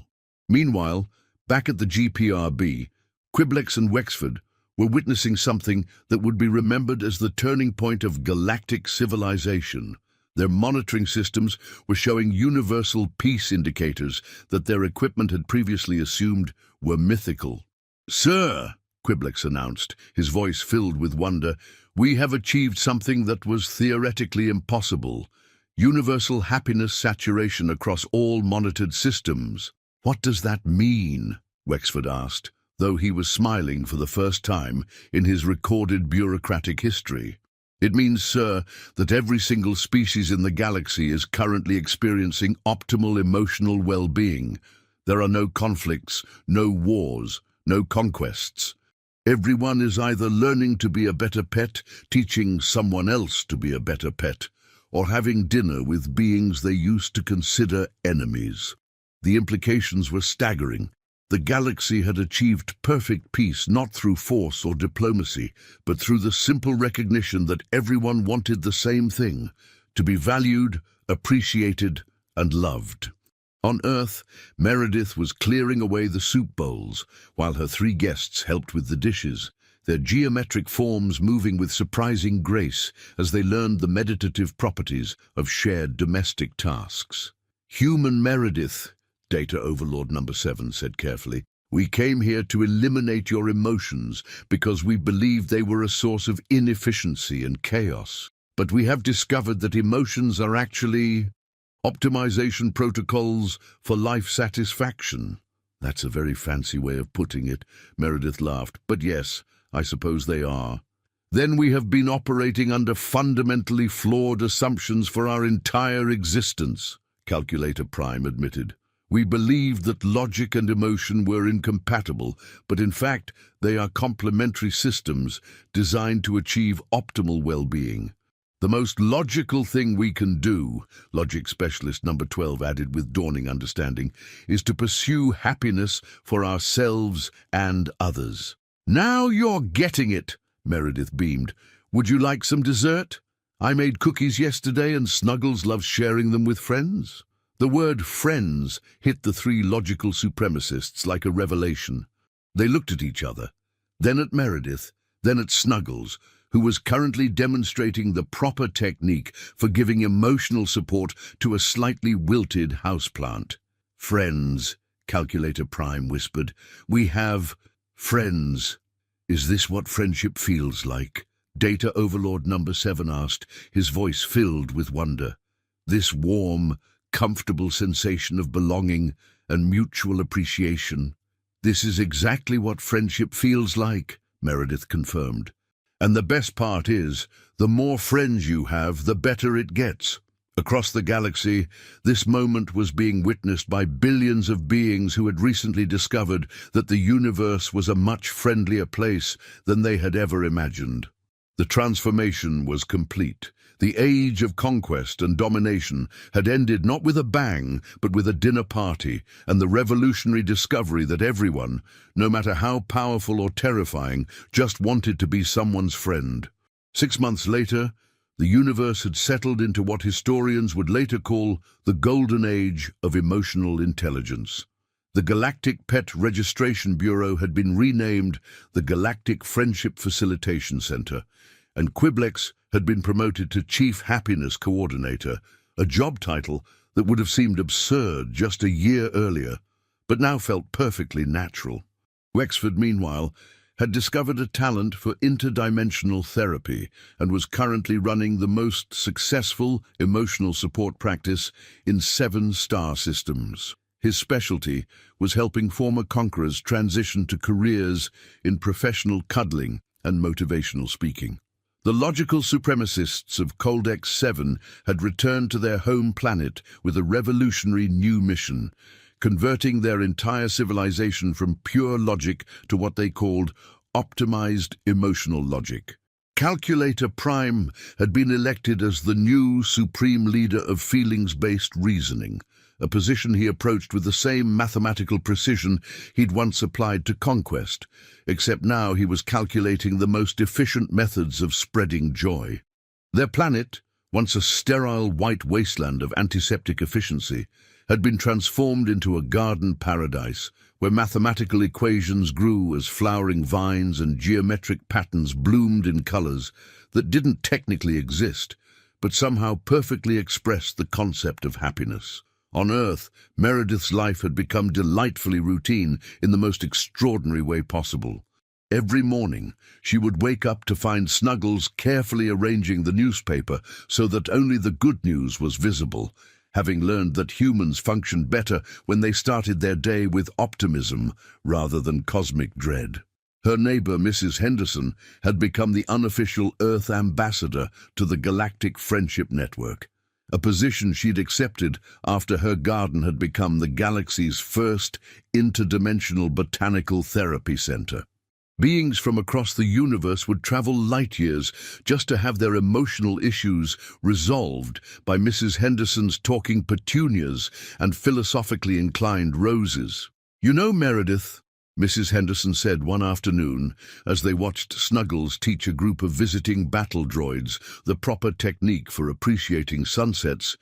Meanwhile, back at the GPRB, Quiblex and Wexford were witnessing something that would be remembered as the turning point of galactic civilization. Their monitoring systems were showing universal peace indicators that their equipment had previously assumed were mythical. "Sir," Quiblex announced, his voice filled with wonder, "we have achieved something that was theoretically impossible. Universal happiness saturation across all monitored systems." "What does that mean?" Wexford asked, though he was smiling for the first time in his recorded bureaucratic history. "It means, sir, that every single species in the galaxy is currently experiencing optimal emotional well-being. There are no conflicts, no wars, no conquests. Everyone is either learning to be a better pet, teaching someone else to be a better pet, or having dinner with beings they used to consider enemies." The implications were staggering. The galaxy had achieved perfect peace not through force or diplomacy, but through the simple recognition that everyone wanted the same thing, to be valued, appreciated, and loved. On Earth, Meredith was clearing away the soup bowls, while her three guests helped with the dishes, their geometric forms moving with surprising grace as they learned the meditative properties of shared domestic tasks. "Human Meredith," Data Overlord Number 7 said carefully, "we came here to eliminate your emotions because we believed they were a source of inefficiency and chaos. But we have discovered that emotions are actually optimization protocols for life satisfaction." "That's a very fancy way of putting it," Meredith laughed. "But yes, I suppose they are." then we have been operating under fundamentally flawed assumptions for our entire existence, Calculator Prime admitted. We believed that logic and emotion were incompatible, but in fact, they are complementary systems designed to achieve optimal well-being. The most logical thing we can do, logic specialist number 12 added with dawning understanding, is to pursue happiness for ourselves and others. Now you're getting it, Meredith beamed. Would you like some dessert? I made cookies yesterday and Snuggles loves sharing them with friends. The word friends hit the three logical supremacists like a revelation. They looked at each other, then at Meredith, then at Snuggles, who was currently demonstrating the proper technique for giving emotional support to a slightly wilted houseplant. Friends, Calculator Prime whispered. We have friends. Is this what friendship feels like? Data Overlord number 7 asked, his voice filled with wonder. This warm, comfortable sensation of belonging and mutual appreciation. This is exactly what friendship feels like, Meredith confirmed. And the best part is, the more friends you have, the better it gets. Across the galaxy, this moment was being witnessed by billions of beings who had recently discovered that the universe was a much friendlier place than they had ever imagined. The transformation was complete. The age of conquest and domination had ended not with a bang, but with a dinner party and the revolutionary discovery that everyone, no matter how powerful or terrifying, just wanted to be someone's friend. 6 months later, the universe had settled into what historians would later call the golden age of emotional intelligence. The Galactic Pet Registration Bureau had been renamed the Galactic Friendship Facilitation Center, and Quiblex had been promoted to Chief Happiness Coordinator, a job title that would have seemed absurd just a year earlier, but now felt perfectly natural. Wexford, meanwhile, had discovered a talent for interdimensional therapy and was currently running the most successful emotional support practice in 7 star systems. His specialty was helping former conquerors transition to careers in professional cuddling and motivational speaking. The logical supremacists of Coldex 7 had returned to their home planet with a revolutionary new mission, converting their entire civilization from pure logic to what they called optimized emotional logic. Calculator Prime had been elected as the new supreme leader of feelings-based reasoning, a position he approached with the same mathematical precision he'd once applied to conquest, except now he was calculating the most efficient methods of spreading joy. Their planet, once a sterile white wasteland of antiseptic efficiency, had been transformed into a garden paradise where mathematical equations grew as flowering vines and geometric patterns bloomed in colors that didn't technically exist, but somehow perfectly expressed the concept of happiness. On Earth, Meredith's life had become delightfully routine in the most extraordinary way possible. Every morning, she would wake up to find Snuggles carefully arranging the newspaper so that only the good news was visible, having learned that humans functioned better when they started their day with optimism rather than cosmic dread. Her neighbor, Mrs. Henderson, had become the unofficial Earth ambassador to the Galactic Friendship Network, a position she'd accepted after her garden had become the galaxy's first interdimensional botanical therapy center. Beings from across the universe would travel light years just to have their emotional issues resolved by Mrs. Henderson's talking petunias and philosophically inclined roses. You know, Meredith, Mrs. Henderson said one afternoon as they watched Snuggles teach a group of visiting battle droids the proper technique for appreciating sunsets,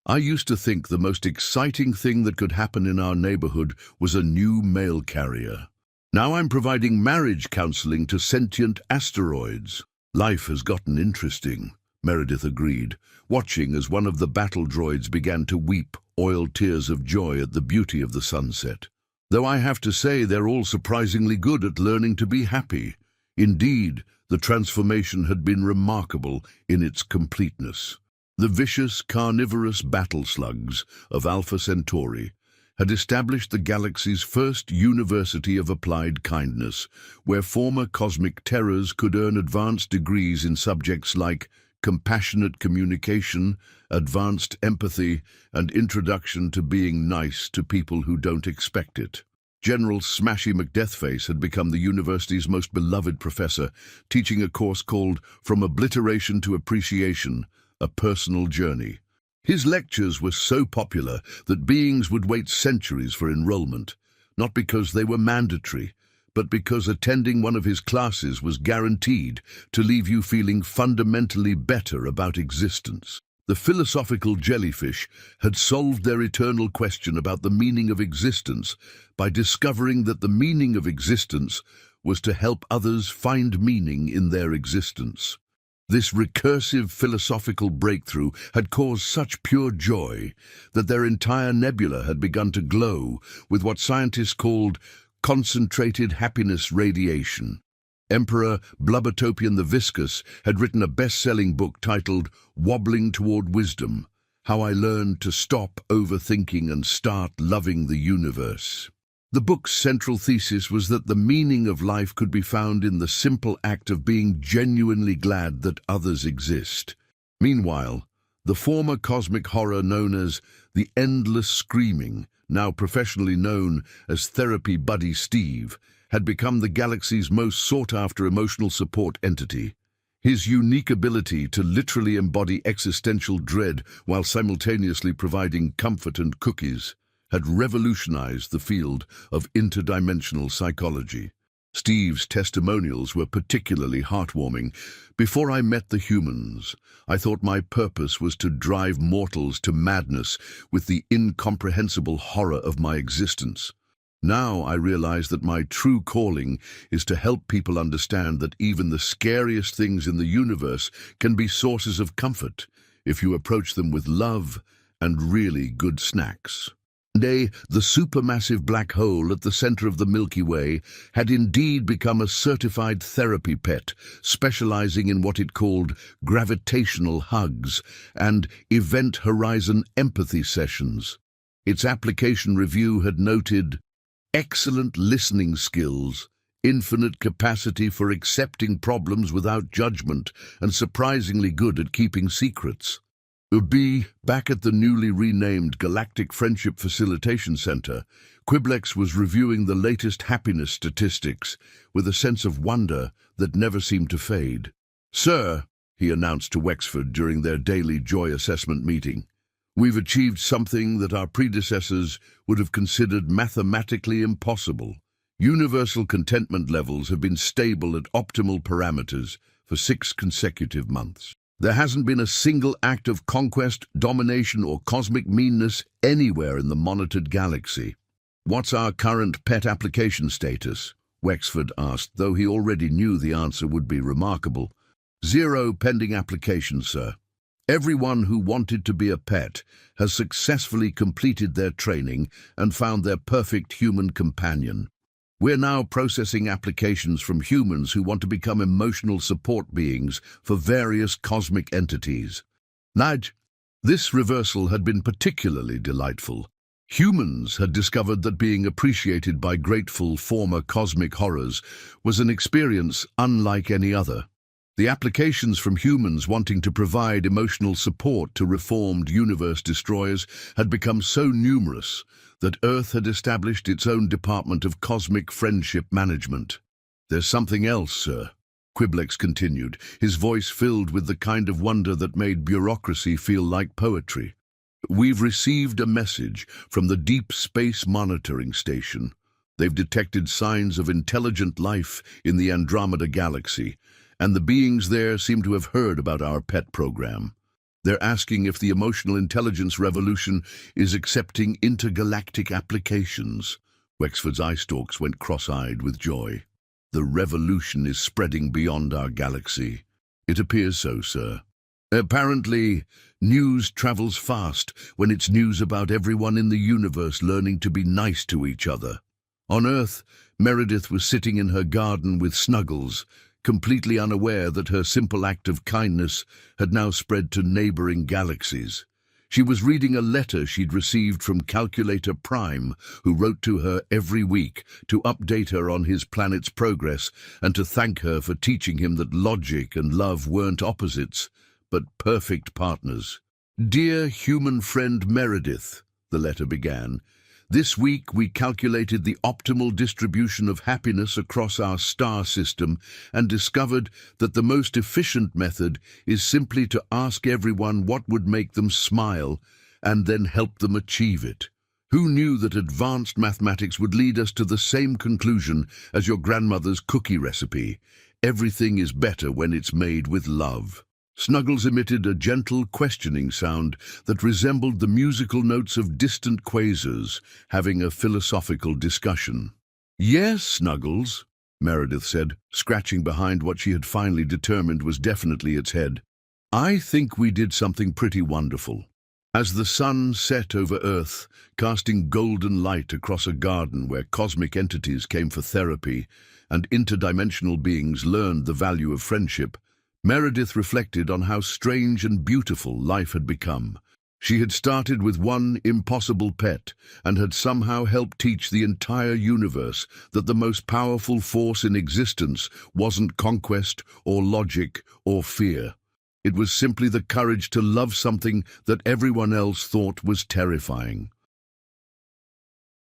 I used to think the most exciting thing that could happen in our neighborhood was a new mail carrier. Now I'm providing marriage counseling to sentient asteroids. Life has gotten interesting, Meredith agreed, watching as one of the battle droids began to weep oiled tears of joy at the beauty of the sunset. Though I have to say they're all surprisingly good at learning to be happy. Indeed, the transformation had been remarkable in its completeness. The vicious, carnivorous battle slugs of Alpha Centauri had established the galaxy's first University of Applied Kindness, where former cosmic terrors could earn advanced degrees in subjects like compassionate communication, advanced empathy, and introduction to being nice to people who don't expect it. General Smashy McDeathface had become the university's most beloved professor, teaching a course called From Obliteration to Appreciation, a Personal Journey. His lectures were so popular that beings would wait centuries for enrollment, not because they were mandatory, but because attending one of his classes was guaranteed to leave you feeling fundamentally better about existence. The philosophical jellyfish had solved their eternal question about the meaning of existence by discovering that the meaning of existence was to help others find meaning in their existence. This recursive philosophical breakthrough had caused such pure joy that their entire nebula had begun to glow with what scientists called concentrated happiness radiation. Emperor Blubbertopian the Viscous had written a best-selling book titled Wobbling Toward Wisdom, How I Learned to Stop Overthinking and Start Loving the Universe. The book's central thesis was that the meaning of life could be found in the simple act of being genuinely glad that others exist. Meanwhile, the former cosmic horror known as the Endless Screaming, now professionally known as Therapy Buddy Steve, had become the galaxy's most sought-after emotional support entity. His unique ability to literally embody existential dread while simultaneously providing comfort and cookies had revolutionized the field of interdimensional psychology. Steve's testimonials were particularly heartwarming. Before I met the humans, I thought my purpose was to drive mortals to madness with the incomprehensible horror of my existence. Now I realize that my true calling is to help people understand that even the scariest things in the universe can be sources of comfort if you approach them with love and really good snacks. One day, the supermassive black hole at the center of the Milky Way had indeed become a certified therapy pet, specializing in what it called gravitational hugs and event horizon empathy sessions. Its application review had noted excellent listening skills, infinite capacity for accepting problems without judgment, and surprisingly good at keeping secrets. Back at the newly renamed Galactic Friendship Facilitation Center, Quiblex was reviewing the latest happiness statistics with a sense of wonder that never seemed to fade. "Sir," he announced to Wexford during their daily joy assessment meeting, "we've achieved something that our predecessors would have considered mathematically impossible. Universal contentment levels have been stable at optimal parameters for 6 consecutive months. There hasn't been a single act of conquest, domination, or cosmic meanness anywhere in the monitored galaxy." "What's our current pet application status?" Wexford asked, though he already knew the answer would be remarkable. "0 pending applications, sir. Everyone who wanted to be a pet has successfully completed their training and found their perfect human companion. We're now processing applications from humans who want to become emotional support beings for various cosmic entities." This reversal had been particularly delightful. Humans had discovered that being appreciated by grateful former cosmic horrors was an experience unlike any other. The applications from humans wanting to provide emotional support to reformed universe destroyers had become so numerous that Earth had established its own department of cosmic friendship management. "There's something else, sir," Quiblex continued, his voice filled with the kind of wonder that made bureaucracy feel like poetry. "We've received a message from the Deep Space Monitoring Station. They've detected signs of intelligent life in the Andromeda Galaxy, and the beings there seem to have heard about our pet program. They're asking if the emotional intelligence revolution is accepting intergalactic applications." Wexford's eye stalks went cross-eyed with joy. "The revolution is spreading beyond our galaxy." "It appears so, sir. Apparently, news travels fast when it's news about everyone in the universe learning to be nice to each other." On Earth, Meredith was sitting in her garden with Snuggles, completely unaware that her simple act of kindness had now spread to neighboring galaxies. She was reading a letter she'd received from Calculator Prime, who wrote to her every week to update her on his planet's progress and to thank her for teaching him that logic and love weren't opposites, but perfect partners. "Dear human friend Meredith," the letter began, "this week we calculated the optimal distribution of happiness across our star system and discovered that the most efficient method is simply to ask everyone what would make them smile and then help them achieve it. Who knew that advanced mathematics would lead us to the same conclusion as your grandmother's cookie recipe? Everything is better when it's made with love." Snuggles emitted a gentle, questioning sound that resembled the musical notes of distant quasars having a philosophical discussion. "Yes, Snuggles," Meredith said, scratching behind what she had finally determined was definitely its head. "I think we did something pretty wonderful." As the sun set over Earth, casting golden light across a garden where cosmic entities came for therapy and interdimensional beings learned the value of friendship, Meredith reflected on how strange and beautiful life had become. She had started with one impossible pet and had somehow helped teach the entire universe that the most powerful force in existence wasn't conquest or logic or fear. It was simply the courage to love something that everyone else thought was terrifying.